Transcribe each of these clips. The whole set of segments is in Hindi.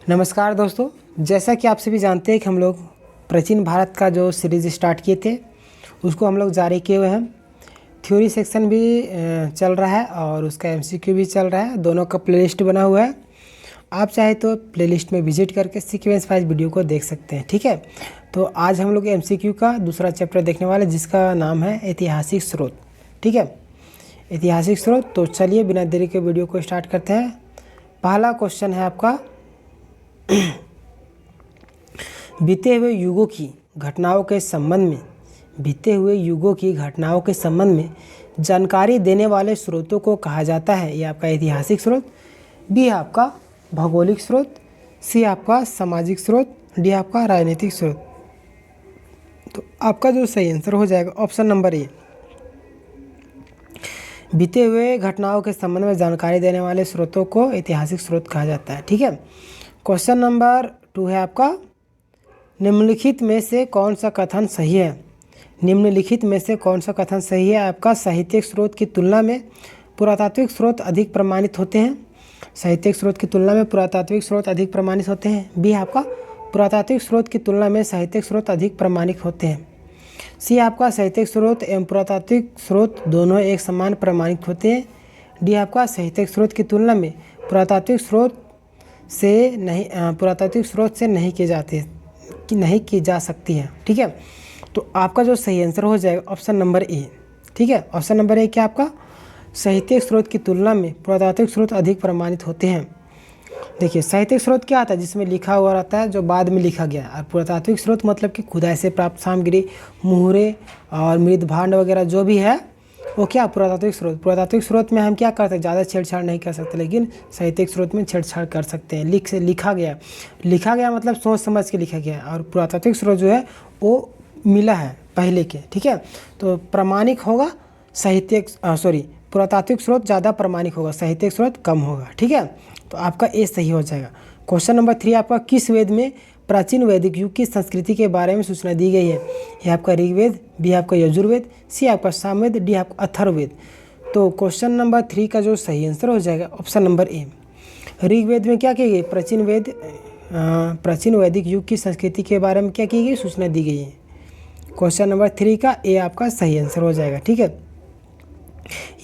नमस्कार दोस्तों, जैसा कि आप सभी जानते हैं कि हम लोग प्राचीन भारत का जो सीरीज़ स्टार्ट किए थे उसको हम लोग जारी किए हुए हैं। थ्योरी सेक्शन भी चल रहा है और उसका एमसीक्यू भी चल रहा है। दोनों का प्लेलिस्ट बना हुआ है। आप चाहे तो प्लेलिस्ट में विजिट करके सीक्वेंस वाइज वीडियो को देख सकते हैं। ठीक है, तो आज हम लोग एमसीक्यू का दूसरा चैप्टर देखने वाले जिसका नाम है ऐतिहासिक स्रोत। ठीक है, ऐतिहासिक स्रोत। तो चलिए बिना देरी के वीडियो को स्टार्ट करते हैं। पहला क्वेश्चन है आपका, बीते हुए युगों की घटनाओं के संबंध में जानकारी देने वाले स्रोतों को कहा जाता है। ये आपका ऐतिहासिक स्रोत, बी आपका भौगोलिक स्रोत, सी आपका सामाजिक स्रोत, डी आपका राजनीतिक स्रोत। तो आपका जो सही आंसर हो जाएगा ऑप्शन नंबर ए, बीते हुए घटनाओं के संबंध में जानकारी देने वाले स्रोतों को ऐतिहासिक स्रोत कहा जाता है। ठीक है, क्वेश्चन नंबर 2 है आपका, निम्नलिखित में से कौन सा कथन सही है? निम्नलिखित में से कौन सा कथन सही है? आपका साहित्यिक स्रोत की तुलना में पुरातात्विक स्रोत अधिक प्रमाणित होते हैं। साहित्यिक स्रोत की तुलना में पुरातात्विक स्रोत अधिक प्रमाणित होते हैं। बी आपका पुरातात्विक स्रोत की तुलना में साहित्यिक स्रोत अधिक प्रमाणित होते हैं। सी आपका साहित्यिक स्रोत एवं पुरातात्विक स्रोत दोनों एक समान प्रमाणित होते हैं। डी आपका साहित्यिक स्रोत की तुलना में पुरातात्विक स्रोत से नहीं की जा सकती है। ठीक है, तो आपका जो सही आंसर हो जाएगा ऑप्शन नंबर ए। ठीक है, ऑप्शन नंबर ए क्या आपका साहित्यिक स्रोत की तुलना में पुरातात्विक स्रोत अधिक प्रमाणित होते हैं। देखिए, साहित्यिक स्रोत क्या आता है? जिसमें लिखा हुआ रहता है जो बाद में लिखा गया। और पुरातात्विक स्रोत मतलब कि खुदाई से प्राप्त सामग्री, मुहरे और मृद भांड वगैरह जो भी है वो क्या पुरातात्विक स्रोत। पुरातात्विक स्रोत में हम क्या करते हैं, ज़्यादा छेड़छाड़ नहीं कर सकते, लेकिन साहित्यिक स्रोत में छेड़छाड़ कर सकते हैं। लिखा गया मतलब सोच समझ के लिखा गया। और पुरातात्विक स्रोत जो है वो मिला है पहले के। ठीक है, तो प्रामाणिक होगा पुरातात्विक स्रोत ज़्यादा प्रामाणिक होगा, साहित्यिक स्रोत कम होगा। ठीक है, तो आपका ए सही हो जाएगा। क्वेश्चन नंबर 3 आपका, किस वेद में प्राचीन वैदिक युग की संस्कृति के बारे में सूचना दी गई है? ये आपका ऋग्वेद, बी आपका यजुर्वेद, सी आपका सामवेद, डी आपका अथर्ववेद। तो क्वेश्चन नंबर 3 का जो सही आंसर हो जाएगा ऑप्शन नंबर ए। ऋग्वेद में क्या की गई? प्राचीन वैदिक युग की संस्कृति के बारे में क्या की गई? सूचना दी गई है। क्वेश्चन नंबर 3 का ए आपका सही आंसर हो जाएगा। ठीक है,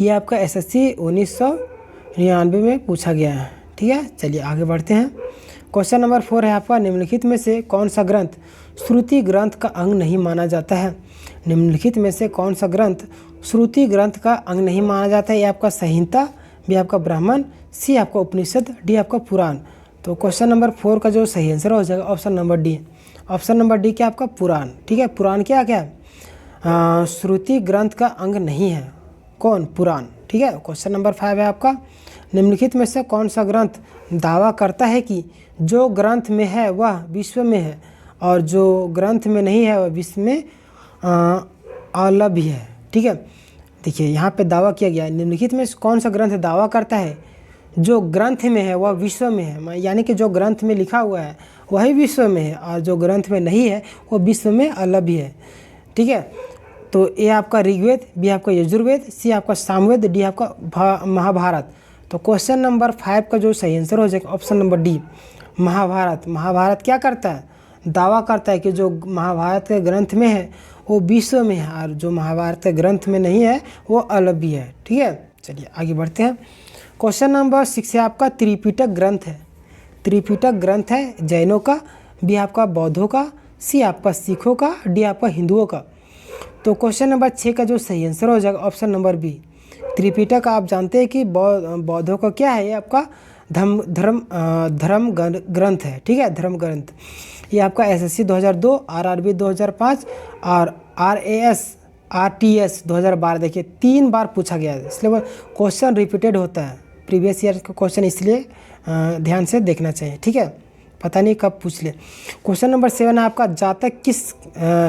ये आपका एसएससी 1999 में पूछा गया है। ठीक है, चलिए आगे बढ़ते हैं। क्वेश्चन नंबर 4 है आपका, निम्नलिखित में से कौन सा ग्रंथ श्रुति ग्रंथ का अंग नहीं माना जाता है? निम्नलिखित में से कौन सा ग्रंथ श्रुति ग्रंथ का अंग नहीं माना जाता है? ये आपका संहिता, बी आपका ब्राह्मण, सी आपका उपनिषद, डी आपका पुराण। तो क्वेश्चन नंबर 4 का जो सही आंसर हो जाएगा option number D. Option number D क्या आपका पुराण। ठीक है, पुराण क्या है? श्रुति ग्रंथ का अंग नहीं है। कौन? पुराण। ठीक है, क्वेश्चन नंबर 5 है आपका, निम्नलिखित में से कौन सा ग्रंथ दावा करता है कि जो ग्रंथ में है वह विश्व में है और जो ग्रंथ में नहीं है वह विश्व में अलभ्य है? ठीक है, देखिए यहाँ पे दावा किया गया है, निम्नलिखित में कौन सा ग्रंथ दावा करता है जो ग्रंथ में है वह विश्व में है, यानी कि जो ग्रंथ में लिखा हुआ है वही विश्व में है और जो ग्रंथ में नहीं है वो विश्व में अलभ्य है। ठीक है, तो ए आपका ऋग्वेद, बी आपका यजुर्वेद, सी आपका सामवेद, डी आपका महाभारत। तो क्वेश्चन नंबर 5 का जो सही आंसर हो जाएगा option number D, Mahabharat. Mahabharat क्या करता है? दावा करता है कि जो महाभारत के ग्रंथ में है वो विश्व में है और जो महाभारत के ग्रंथ में नहीं है वो अलभ्य है। ठीक है, चलिए आगे बढ़ते हैं। क्वेश्चन नंबर 6 है आपका, त्रिपिटक ग्रंथ है। त्रिपिटक ग्रंथ है जैनों का, बी आपका बौद्धों का, सी आपका सिखों का, डी आपका हिंदुओं का। तो क्वेश्चन नंबर 6 का जो सही आंसर हो जाएगा ऑप्शन नंबर बी, त्रिपिटक। आप जानते हैं कि बौद्धों का क्या है? ये आपका धर्म ग्रंथ है। ठीक है, धर्म ग्रंथ। ये आपका एसएससी 2002, आरआरबी 2005 और आरटीएस 2012 देखिए 3 बार पूछा गया है, इसलिए क्वेश्चन रिपीटेड होता है। प्रीवियस ईयर का क्वेश्चन, इसलिए ध्यान से देखना चाहिए। ठीक है, पता नहीं कब पूछ ले। क्वेश्चन नंबर 7 है आपका, जातक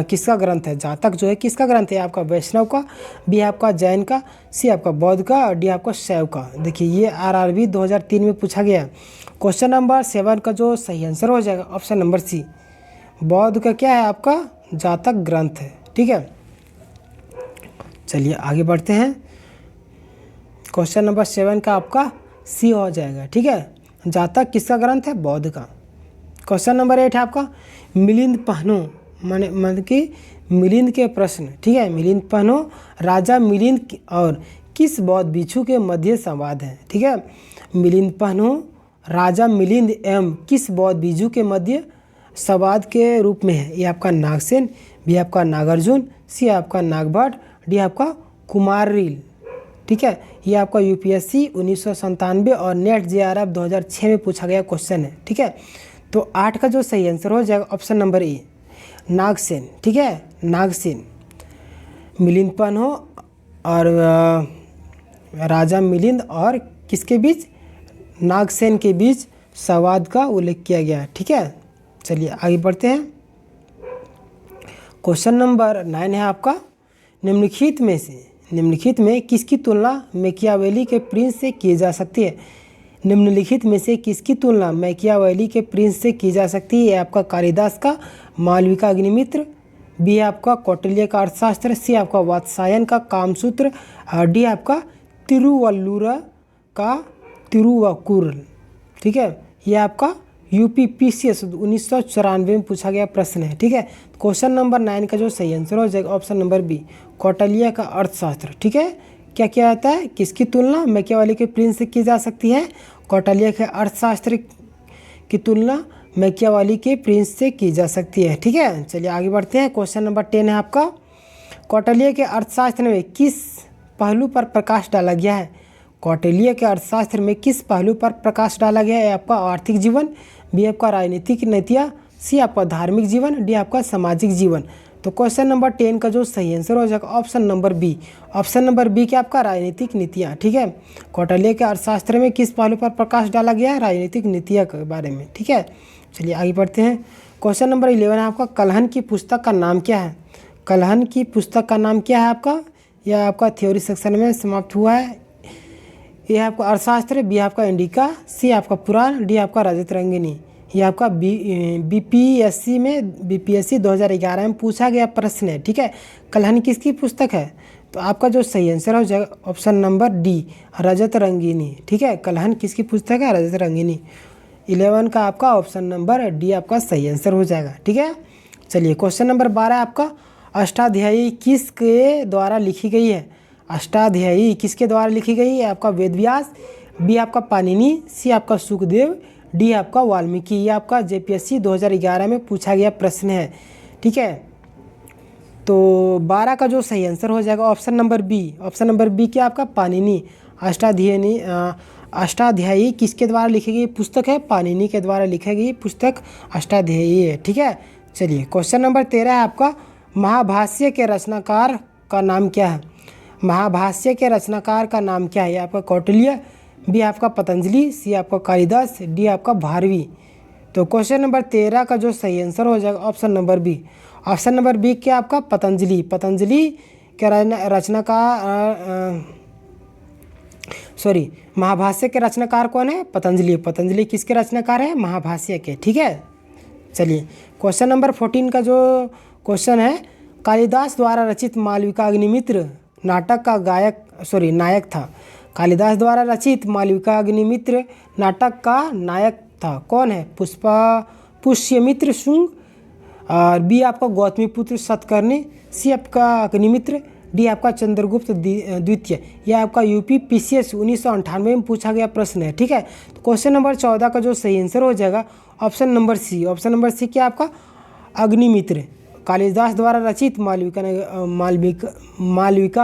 किसका ग्रंथ है? जातक जो है किसका ग्रंथ है? आपका वैष्णव का, बी आपका जैन का, सी आपका बौद्ध का और डी आपका शैव का। देखिए ये आरआरबी 2003 में पूछा गया है। क्वेश्चन नंबर 7 का जो सही आंसर हो जाएगा ऑप्शन नंबर सी, बौद्ध का क्या है? आपका जातक ग्रंथ है। ठीक है, चलिए आगे बढ़ते हैं। क्वेश्चन नंबर 7 का आपका सी हो जाएगा। ठीक है, जातक किसका ग्रंथ है? बौद्ध का। क्वेश्चन नंबर 8 है आपका मिलिंद पन्हो, मतलब कि मिलिंद के प्रश्न, ठीक है। मिलिंद पन्हो राजा मिलिंद और किस बौद्ध भिक्षु के मध्य संवाद है, ठीक है। मिलिंद पन्हो राजा मिलिंद एवं किस बौद्ध भिक्षु के मध्य संवाद के रूप में है। ये आपका नागसेन, बी आपका नागार्जुन, सी आपका नागभट्ट, डी आपका कुमाररिल, ठीक है। ये आपका यूपीएससी 1997 और नेट जेआरएफ 2006 में पूछा गया क्वेश्चन है, ठीक है। तो 8 का जो सही आंसर हो जाएगा ऑप्शन नंबर ए नागसेन, ठीक है। नागसेन, मिलिंद पन्हो और राजा मिलिंद और किसके बीच, नागसेन के बीच संवाद का उल्लेख किया गया है, ठीक है। चलिए आगे बढ़ते हैं। क्वेश्चन नंबर 9 है आपका निम्नलिखित में किसकी तुलना मैकियावेली के प्रिंस से की जा सकती है। निम्नलिखित में से किसकी तुलना मैकियावेली के प्रिंस से की जा सकती है। आपका कालिदास का मालविका का अग्निमित्र, बी आपका कौटिल्य का अर्थशास्त्र, सी आपका वात्सायन का कामसूत्र, डी आपका तिरुवल्लुर का तिरुवकुर, ठीक है। ये आपका यूपीपीसीएस 1994 में पूछा गया प्रश्न है, ठीक है। क्वेश्चन नंबर 9 का जो सही आंसर हो जाएगा ऑप्शन नंबर बी कौटिल्य का अर्थशास्त्र, ठीक है। क्या क्या आता है, किसकी तुलना मैकियावेली के प्रिंस से की जा सकती है। कौटिल्य के अर्थशास्त्र की तुलना मैकियावेली के प्रिंस से की जा सकती है, ठीक है। चलिए आगे बढ़ते हैं। क्वेश्चन नंबर 10 है आपका कौटिल्य के अर्थशास्त्र में किस पहलू पर प्रकाश डाला गया है। कौटिल्य के अर्थशास्त्र में किस पहलू पर प्रकाश डाला गया है। आपका आर्थिक जीवन, बी आपका राजनीतिक नीतियाँ, सी आपका धार्मिक जीवन, डी आपका सामाजिक जीवन। तो क्वेश्चन नंबर 10 का जो सही आंसर हो जाएगा option number B. Option number B क्या आपका राजनीतिक नीतियाँ, ठीक है। कौटिल्य के अर्थशास्त्र में किस पहलू पर प्रकाश डाला गया है, राजनीतिक नीतियाँ के बारे में, ठीक है। चलिए आगे बढ़ते हैं। क्वेश्चन नंबर 11 है आपका कलहन की पुस्तक का नाम क्या है। कलहन की पुस्तक का नाम क्या है आपका, यह आपका थ्योरी सेक्शन में समाप्त हुआ है। यह आपका अर्थशास्त्र, बी आपका इंडिका, सी आपका पुराण, डी आपका रजतरंगिनी। ये आपका बीपीएससी 2011 में पूछा गया प्रश्न है, ठीक है। कलहन किसकी पुस्तक है, तो आपका जो सही आंसर हो जाएगा ऑप्शन नंबर डी रजतरंगिनी, ठीक है। कलहन किसकी पुस्तक है, रजतरंगिनी। 11 का आपका ऑप्शन नंबर डी आपका सही आंसर हो जाएगा, ठीक है। चलिए क्वेश्चन नंबर 12 आपका अष्टाध्यायी किसके द्वारा लिखी गई है। अष्टाध्यायी किसके द्वारा लिखी गई है। आपका वेदव्यास, बी आपका पाणिनि, सी आपका सुखदेव, डी आपका वाल्मीकि। ये आपका जेपीएससी 2011 में पूछा गया प्रश्न है, ठीक है। तो 12 का जो सही आंसर हो जाएगा option number B. Option number B क्या आपका पाणिनि। अष्टाध्यायी किसके द्वारा लिखी गई पुस्तक है, पाणिनि के द्वारा लिखी गई पुस्तक अष्टाध्यायी है, ठीक है। चलिए क्वेश्चन नंबर 13 है आपका महाभाष्य के रचनाकार का नाम क्या है। महाभाष्य के रचनाकार का नाम क्या है। ये आपका कौटिल्य, बी आपका पतंजलि, सी आपका कालिदास, डी आपका भारवी। तो क्वेश्चन नंबर 13 का जो सही आंसर हो जाएगा option number B. Option number B क्या आपका पतंजलि। पतंजलि के महाभाष्य के रचनाकार कौन है, पतंजलि। पतंजलि किसके रचनाकार है, महाभाष्य के, ठीक है। चलिए क्वेश्चन नंबर 14 का जो क्वेश्चन है कालिदास द्वारा रचित मालविका अग्निमित्र नाटक का नायक था। कालिदास द्वारा रचित मालविका अग्निमित्र नाटक का नायक था, कौन है, पुष्यमित्र शुंग, और बी आपका गौतमीपुत्र सतकर्णी, सी आपका अग्निमित्र, डी आपका चंद्रगुप्त द्वितीय। यह आपका यूपीपीसीएस 1998 में पूछा गया प्रश्न है, ठीक है। तो क्वेश्चन नंबर 14 का जो सही आंसर हो जाएगा option number C. Option number C क्या आपका अग्निमित्र। कालिदास द्वारा रचित मालविका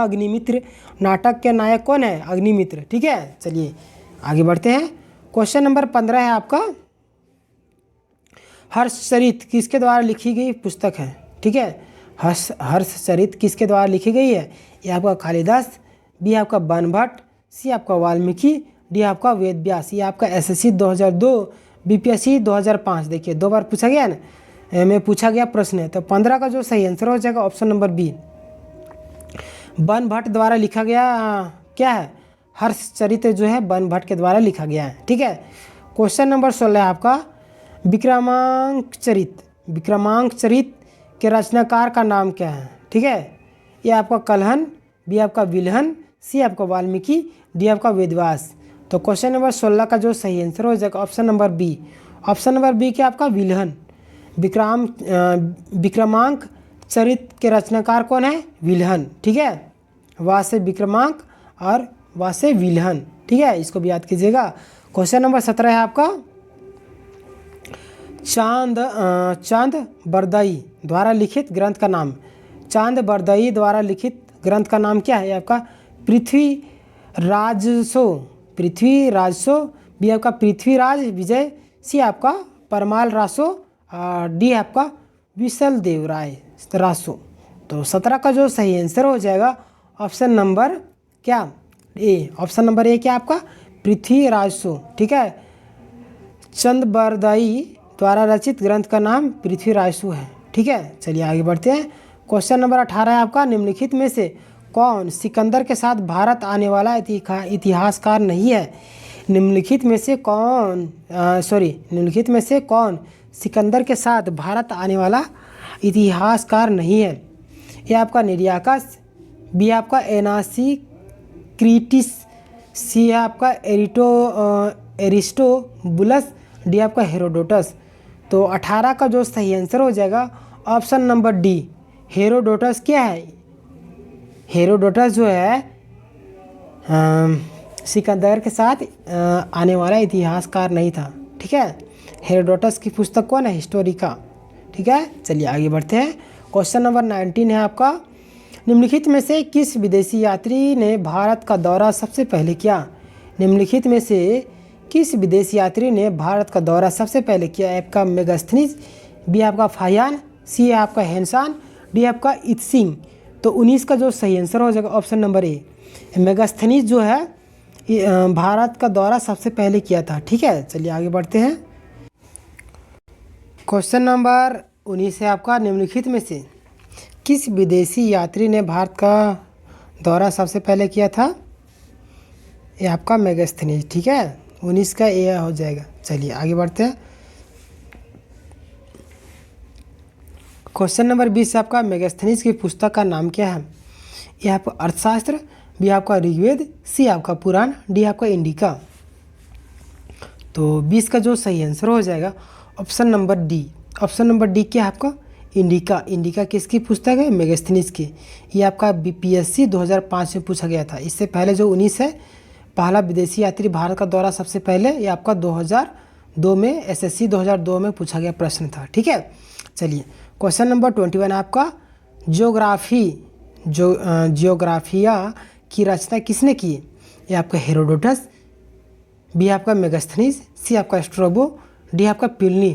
अग्निमित्र नाटक के नायक कौन है, अग्निमित्र, ठीक है। चलिए आगे बढ़ते हैं। क्वेश्चन नंबर 15 है आपका हर्षचरित किसके द्वारा लिखी गई पुस्तक है, ठीक है। हर्षचरित किसके द्वारा लिखी गई है। ये आपका कालिदास, बी आपका बाणभट्ट, सी आपका वाल्मीकि, डी आपका वेदव्यास। ये आपका एसएससी 2002 बीपीएससी 2005 देखिए 2 बार पूछा गया ना में पूछा गया प्रश्न है। तो 15 का जो सही आंसर हो जाएगा ऑप्शन नंबर बी बाणभट्ट द्वारा लिखा गया क्या है, हर्षचरित जो है बाणभट्ट के द्वारा लिखा गया है, ठीक है। क्वेश्चन नंबर 16 है आपका विक्रमांकचरित के रचनाकार का नाम क्या है, ठीक है। ये आपका कलहन, बी आपका विलहन, सी आपका वाल्मीकि, डी आपका वेदव्यास। तो क्वेश्चन नंबर 16 का जो सही आंसर हो जाएगा option number B. Option number B क्या आपका विल्हन। विक्रमांक चरित्र के रचनाकार कौन है? विल्हन। ठीक है, वा से विक्रमांक और वा से विल्हन। ठीक है, इसको भी याद कीजिएगा। क्वेश्चन नंबर 17 है आपका चांद बरदई द्वारा लिखित ग्रंथ का नाम। चांद बरदई द्वारा लिखित ग्रंथ का नाम क्या है? आपका पृथ्वी राजसो, बी आपका पृथ्वीराज विजय, सी आपका परमाल रासो, डी आपका विशल देवराय रासो। तो 17 का जो सही आंसर हो जाएगा ऑप्शन नंबर क्या? ए। ऑप्शन नंबर ए क्या आपका? पृथ्वीराज सो। ठीक है, चंद बरदई द्वारा रचित ग्रंथ का नाम पृथ्वीराजसु है। ठीक है, चलिए आगे बढ़ते हैं। क्वेश्चन नंबर 18 है आपका निम्नलिखित में से कौन सिकंदर के साथ भारत आने वाला इतिहासकार नहीं है? निम्नलिखित में से कौन सिकंदर के साथ भारत आने वाला इतिहासकार नहीं है? ये आपका निर्याकस, बी आपका एनासीक्रीटिस, सी है आपका एरिस्टोबुलस, डी आपका हेरोडोटस। तो 18 का जो सही आंसर हो जाएगा ऑप्शन नंबर डी, हेरोडोटस। क्या है? हेरोडोटस जो है सिकंदर के साथ आने वाला इतिहासकार नहीं था। ठीक है, हेरोडोटस की पुस्तक कौन है? हिस्टोरिका। ठीक है, चलिए आगे बढ़ते हैं। क्वेश्चन नंबर 19 है आपका निम्नलिखित में से किस विदेशी यात्री ने भारत का दौरा सबसे पहले किया? निम्नलिखित में से किस विदेशी यात्री ने भारत का दौरा सबसे पहले किया? आपका मेगास्थनीज, बी आपका फाहियान, सी आपका हेनसान, डी आपका इत्सिंग। तो 19 का जो सही आंसर हो जाएगा ऑप्शन नंबर ए, मेगास्थनीज जो है भारत का दौरा सबसे पहले किया था। ठीक है, चलिए आगे बढ़ते हैं। क्वेश्चन नंबर 19 है आपका निम्नलिखित में से किस विदेशी यात्री ने भारत का दौरा सबसे पहले किया था? ये आपका मेगास्थनीज। ठीक है, 19 का ए हो जाएगा। चलिए आगे बढ़ते हैं। क्वेश्चन नंबर 20 आपका मेगास्थनीज की पुस्तक का नाम क्या है? ये आपका अर्थशास्त्र, बी आपका ऋग्वेद, सी आपका पुराण, डी आपका इंडिका। तो 20 का जो सही आंसर हो जाएगा option number D. Option number D क्या है आपका? इंडिका। इंडिका किसकी पुस्तक है? मेगास्थनीज की। ये आपका बीपीएससी 2005 में पूछा गया था। इससे पहले जो 19 है, पहला विदेशी यात्री भारत का दौरा सबसे पहले, ये आपका 2002 में एसएससी 2002 में पूछा गया प्रश्न था। ठीक है, चलिए क्वेश्चन नंबर 21 आपका जियोग्राफिया की रचना किसने की? ये आपका हेरोडोटस, बी आपका मेगास्थनीज, सी आपका स्ट्रोबो, डी आपका प्लिनी।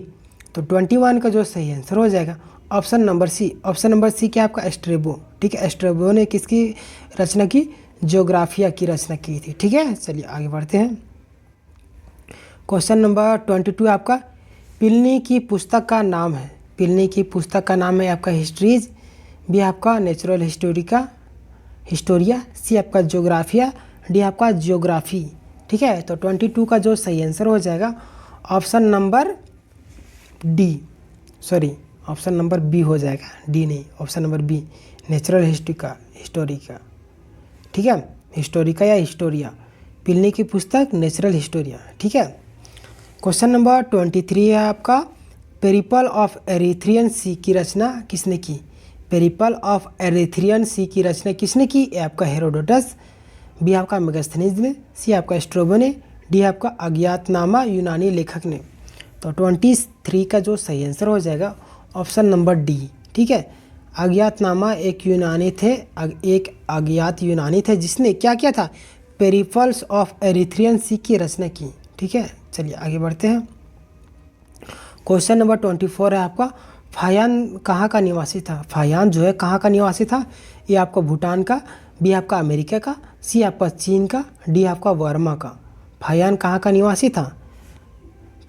तो 21 का जो सही आंसर हो जाएगा option number C. Option number C क्या आपका? स्ट्रेबो। ठीक है, स्ट्रेबो ने किसकी रचना की? जियोग्राफिया की रचना की थी। ठीक है, चलिए आगे बढ़ते हैं। क्वेश्चन नंबर 22 आपका प्लिनी की पुस्तक का नाम है। प्लिनी की पुस्तक का नाम है आपका हिस्ट्रीज, बी आपका नेचुरल हिस्टोरिया, सी आपका जियोग्राफिया, डी आपका जियोग्राफी। ठीक है, तो 22 का जो सही आंसर हो जाएगा option number D, option number B हो जाएगा, डी नहीं, option number B, natural historica. ठीक है, हिस्टोरिका या हिस्टोरिया, प्लिनी की पुस्तक नेचुरल हिस्टोरिया। ठीक है, क्वेश्चन नंबर 23 है आपका पेरिपल ऑफ एरिथ्रियन सी की रचना किसने की? पेरिपल ऑफ एरिथ्रियन सी की रचना किसने की? ए आपका हेरोडोटस, बी आपका मेगास्थनीज ने, सी आपका स्ट्रोबो ने, डी आपका अज्ञातनामा यूनानी लेखक ने। तो 23 का जो सही आंसर हो जाएगा ऑप्शन नंबर डी। ठीक है, अज्ञातनामा एक अज्ञात यूनानी थे जिसने क्या किया था? पेरिपल्स ऑफ एरिथ्रियन सी की रचना की। ठीक है, चलिए आगे बढ़ते हैं। क्वेश्चन नंबर 24 है आपका फाहियान कहाँ का निवासी था? फाहियान जो है कहाँ का निवासी था? ये आपका भूटान का, बी आपका अमेरिका का, सी आपका चीन का, डी आपका बर्मा का। फाहियान कहाँ का निवासी था?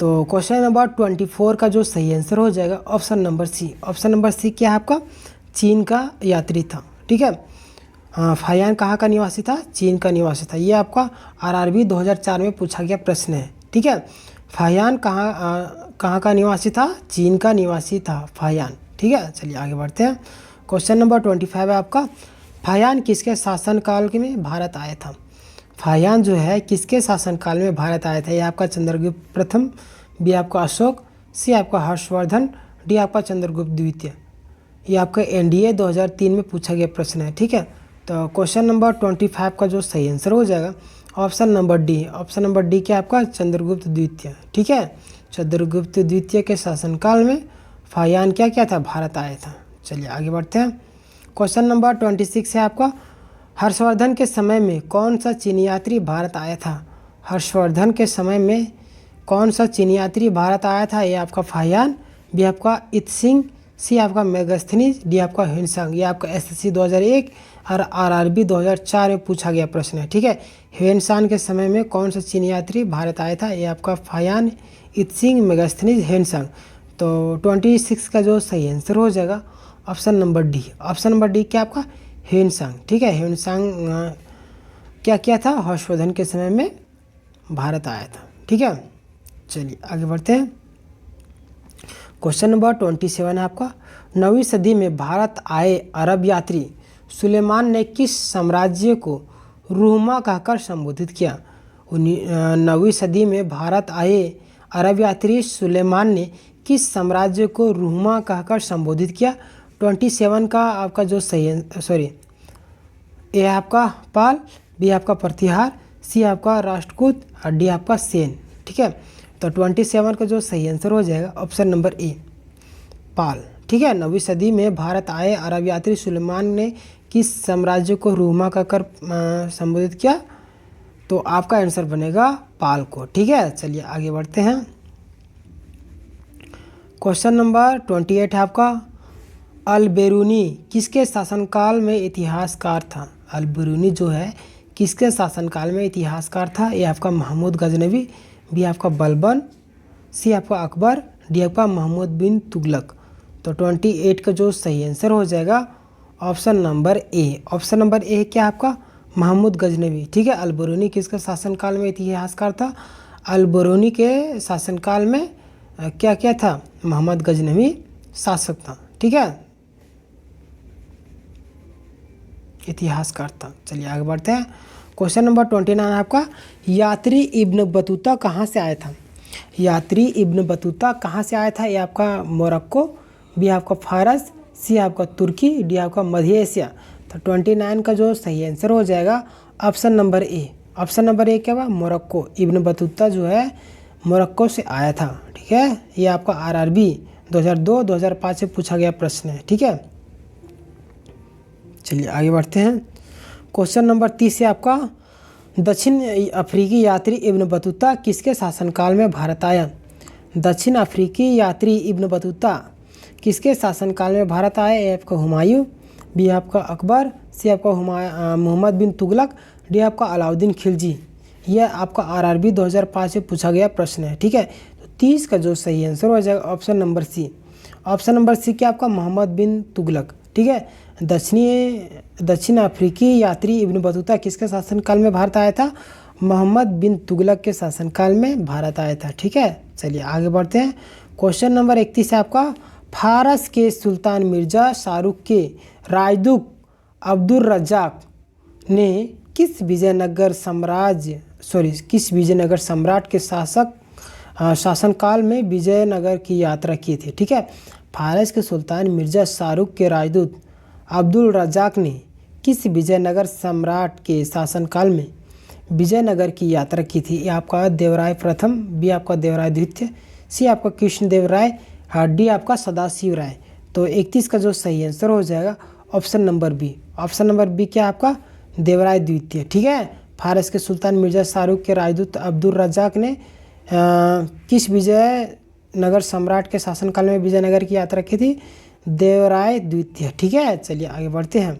तो क्वेश्चन नंबर 24 का जो सही आंसर हो जाएगा option number C. Option number C क्या है आपका? चीन का यात्री था। ठीक है, फाहियान कहाँ का निवासी था? चीन का निवासी था। ये आपका आरआरबी 2004 में पूछा गया प्रश्न है। ठीक है, फाहियान कहाँ का निवासी था? चीन का निवासी था फाहियान। ठीक है, चलिए आगे बढ़ते हैं। क्वेश्चन नंबर 25 है आपका फाहियान किसके शासनकाल में भारत आया था? फाहियान जो है किसके शासनकाल में भारत आया था? ये आपका चंद्रगुप्त प्रथम, बी आपका अशोक, सी आपका हर्षवर्धन, डी आपका चंद्रगुप्त द्वितीय। ये आपका एनडीए 2003 में पूछा गया प्रश्न है, ठीक है। तो क्वेश्चन नंबर 25 का जो सही आंसर हो जाएगा option number D. Option number D क्या आपका चंद्रगुप्त द्वितीय, ठीक है। चंद्रगुप्त द्वितीय के शासनकाल में फाहियान क्या क्या था, भारत आया था। चलिए आगे बढ़ते हैं। क्वेश्चन नंबर 26 है आपका, हर्षवर्धन के समय में कौन सा चीनी यात्री भारत आया था। हर्षवर्धन के समय में कौन सा चीनी यात्री भारत आया था। ये आपका फाहियान, बी आपका इत्सिंग, सी आपका मेगास्थनीज, डी आपका ह्वेनसांग। ये आपका एसएससी 2001 और आरआरबी 2004 में पूछा गया प्रश्न है, ठीक है। ह्वेनसांग के समय में कौन सा चीनी यात्री भारत आया था। ये आपका फाहियान, इत्सिंग, मेगास्थनीज, ह्वेनसांग। तो 26 का जो सही आंसर हो जाएगा option number D. Option number D क्या आपका ह्वेनसांग, ठीक है। ह्वेनसांग क्या किया था, हर्षवर्धन के समय में भारत आया था, ठीक है। चलिए आगे बढ़ते हैं। क्वेश्चन नंबर 27 है आपका, 9वीं सदी में भारत आए अरब यात्री सुलेमान ने किस साम्राज्य को रूमा कहकर संबोधित किया। 9वीं सदी में भारत आए अरब यात्री सुलेमान ने किस साम्राज्य को रूमा कहकर संबोधित किया। 27 का आपका जो सही ए आपका पाल, बी आपका प्रतिहार, सी आपका राष्ट्रकूट और डी आपका सेन, ठीक है। तो 27 का जो सही आंसर हो जाएगा ऑप्शन नंबर ए पाल, ठीक है। 9वीं सदी में भारत आए अरब यात्री सुलेमान ने किस साम्राज्य को रूमा कहकर संबोधित किया, तो आपका आंसर बनेगा पाल को, ठीक है। चलिए आगे बढ़ते हैं। क्वेश्चन नंबर 28 है आपका, अल बेरूनी किसके शासनकाल में इतिहासकार था। अल बेरूनी जो है किसके शासनकाल में इतिहासकार था। ये आपका महमूद गजनवी, बी आपका बलबन, सी आपका अकबर, डी आपका महमूद बिन तुगलक। तो 28 का जो सही आंसर हो जाएगा option number A. Option number A क्या आपका महमूद गजनवी, ठीक है। अल बेरूनी किसके शासनकाल में इतिहासकार था। अल बेरूनी के शासनकाल में क्या क्या था, मोहम्मद गजनवी शासक था, ठीक है, इतिहासकार था। चलिए आगे बढ़ते हैं। क्वेश्चन नंबर 29 आपका, यात्री इब्न बतूता कहाँ से आया था। यात्री इब्न बतूता कहाँ से आया था। ये आपका मोरक्को, बी आपका फारस, सी आपका तुर्की, डी आपका मध्य एशिया। तो 29 का जो सही आंसर हो जाएगा option number A. Option number A क्या हुआ, मोरक्को। इब्न बतूता जो है मोरक्को से आया था, ठीक है। ये आपका आरआरबी 2002-2005 से पूछा गया प्रश्न है, ठीक है। चलिए आगे बढ़ते हैं। क्वेश्चन नंबर 30 है आपका, दक्षिण अफ्रीकी यात्री इब्न बतूता किसके शासनकाल में भारत आया। दक्षिण अफ्रीकी यात्री इब्न बतूता किसके शासनकाल में भारत आया। ए आपका हुमायूं, बी आपका अकबर, सी आपका मोहम्मद बिन तुगलक, डी आपका अलाउद्दीन खिलजी। यह आपका आरआरबी 2005 से पूछा गया प्रश्न है, ठीक है। तो 30 का जो सही आंसर हो जाएगा option number C. Option number C क्या आपका मोहम्मद बिन तुगलक, ठीक है। दक्षिण अफ्रीकी यात्री इब्न बतूता किसके शासनकाल में भारत आया था। मोहम्मद बिन तुगलक के शासनकाल में भारत आया था, ठीक है। चलिए आगे बढ़ते हैं। क्वेश्चन नंबर 31 है आपका, फारस के सुल्तान मिर्जा शाहरुख के राजदूत अब्दुल रज्जाक ने किस विजयनगर सम्राट के शासनकाल में विजयनगर की यात्रा की थी, ठीक है। फारस के सुल्तान मिर्जा शाहरुख के राजदूत अब्दुल रज्जाक ने किस विजयनगर सम्राट के शासनकाल में विजयनगर की यात्रा की थी। ये आपका देवराय प्रथम, बी आपका देवराय द्वितीय, सी आपका कृष्णदेव राय, डी आपका सदाशिव राय। तो 31 का जो सही आंसर हो जाएगा option number B. Option number B क्या आपका देवराय द्वितीय, ठीक है। फारस के सुल्तान मिर्जा शाहरुख के राजदूत अब्दुल रज्जाक ने किस विजयनगर सम्राट के शासनकाल में विजयनगर की यात्रा की थी, देवराय द्वितीय, ठीक है। चलिए आगे बढ़ते हैं।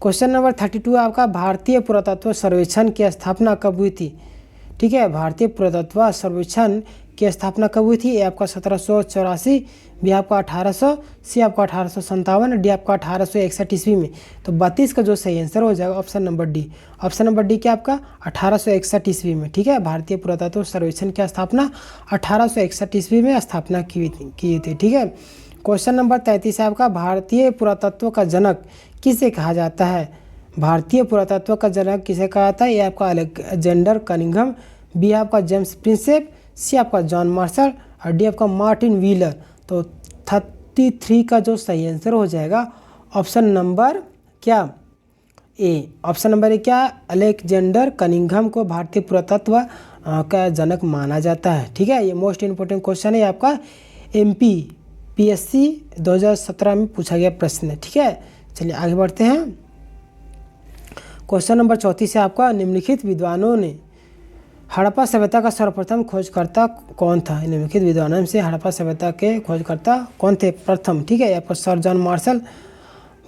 क्वेश्चन नंबर 32 आपका, भारतीय पुरातत्व सर्वेक्षण की स्थापना कब हुई थी, ठीक है। भारतीय पुरातत्व सर्वेक्षण की स्थापना कब हुई थी। ए आपका 1784, बी आपका 1800, सी आपका 1857, डी आपका 1861 ईस्वी में। तो 32 का जो सही आंसर हो जाएगा option number D. Option number D क्या आपका 1861 ईस्वी में, ठीक है। भारतीय पुरातत्व सर्वेक्षण की स्थापना 1861 ईस्वी में स्थापना की थी, ठीक है। क्वेश्चन नंबर 33 है आपका, भारतीय पुरातत्व का जनक किसे कहा जाता है। भारतीय पुरातत्व का जनक किसे कहा जाता है। ये आपका अलेक्जेंडर कनिंघम, बी आपका जेम्स प्रिंसेप, सी आपका जॉन मार्शल और डी आपका मार्टिन व्हीलर। तो 33 का जो सही आंसर हो जाएगा ऑप्शन नंबर क्या ए। ऑप्शन नंबर ए क्या, अलेक्जेंडर कनिंघम को भारतीय पुरातत्व का जनक माना जाता है। ठीक है, ये मोस्ट इम्पोर्टेंट क्वेश्चन है, आपका MP PSC 2017 में पूछा गया प्रश्न है। ठीक है, चलिए आगे बढ़ते हैं। क्वेश्चन नंबर 34 से आपका निम्नलिखित विद्वानों ने हड़प्पा सभ्यता का सर्वप्रथम खोजकर्ता कौन था। निम्नलिखित विद्वानों से हड़प्पा सभ्यता के खोजकर्ता कौन थे प्रथम। ठीक है, आपका सर जॉन मार्शल,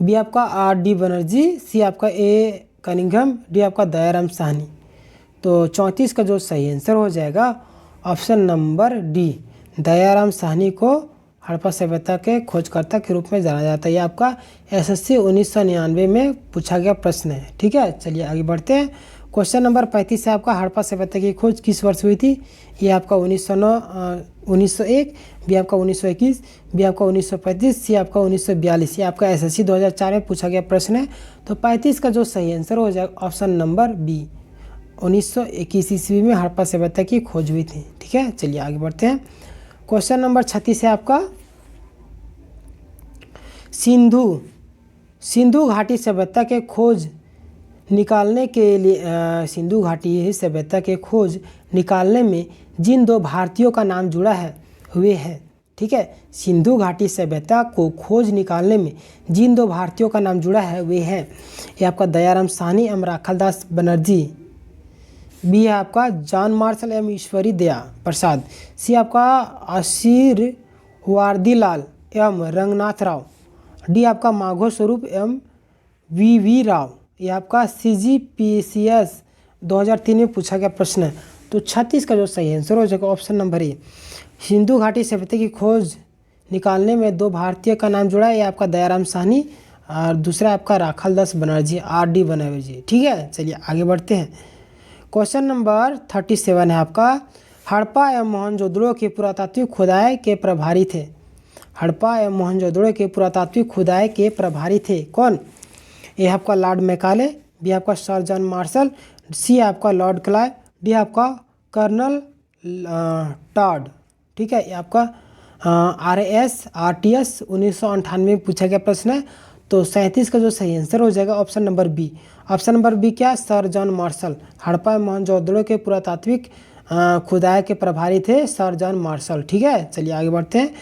बी आपका RD बनर्जी, सी आपका A कनिंघम, डी आपका दयाराम साहनी। तो 34 का जो सही आंसर हो जाएगा option number D, Dayaram Sahni को हड़प्पा सभ्यता के खोजकर्ता के रूप में जाना जाता है। ये आपका SSC 1999 में पूछा गया प्रश्न है। ठीक है, चलिए आगे बढ़ते हैं। क्वेश्चन नंबर 35 से आपका हड़प्पा सभ्यता की खोज किस वर्ष हुई थी। ये आपका 1901, बी आपका 1921, बी आपका 1935, सी आपका 1942। ये आपका SSC 2004 में पूछा गया प्रश्न है। तो 35 का जो सही आंसर हो जाएगा ऑप्शन नंबर बी, 1921 ईस्वी में हड़प्पा सभ्यता की खोज हुई थी। ठीक है, चलिए आगे बढ़ते हैं। क्वेश्चन नंबर 36 है आपका सिंधु घाटी सभ्यता के खोज निकालने के लिए सिंधु घाटी सभ्यता के खोज निकालने में जिन दो भारतीयों का नाम जुड़ा है हुए हैं। ठीक है, सिंधु घाटी सभ्यता को खोज निकालने में जिन दो भारतीयों का नाम जुड़ा है वे हैं, ये आपका दयाराम साहनी एवं राखालदास बनर्जी, बी है आपका जॉन मार्शल एवं ईश्वरी दया प्रसाद, सी आपका आशीर्वादीलाल एवं रंगनाथ राव, डी आपका माघो स्वरूप एवं VV राव। ये आपका CGPCS 2003 में पूछा गया प्रश्न है। तो 36 का जो सही आंसर हो जाएगा ऑप्शन नंबर ए, सिंधु घाटी सभ्यता की खोज निकालने में दो भारतीय का नाम जुड़ा है। ये आपका दयाराम साहनी और दूसरा आपका राखालदास बनर्जी, RD बनर्जी। ठीक है, चलिए आगे बढ़ते हैं। क्वेश्चन नंबर 37 है आपका हड़प्पा एवं मोहनजोदड़ो के पुरातात्विक खुदाई के प्रभारी थे। हड़प्पा एवं मोहनजोदड़ो के पुरातात्विक खुदाई के प्रभारी थे कौन। ए आपका लॉर्ड मैकाले, बी आपका सर जॉन मार्शल, सी आपका लॉर्ड क्लाइव, डी आपका कर्नल टॉड। ठीक है, ये आपका RTS 1998 में पूछा गया प्रश्न है। तो 37 का जो सही आंसर हो जाएगा option number B. Option number B क्या, सर जॉन मार्शल। हड़प्पा एवं मोहनजोदड़ो के पुरातात्विक खुदाई के प्रभारी थे सर जॉन मार्शल। ठीक है, चलिए आगे बढ़ते हैं।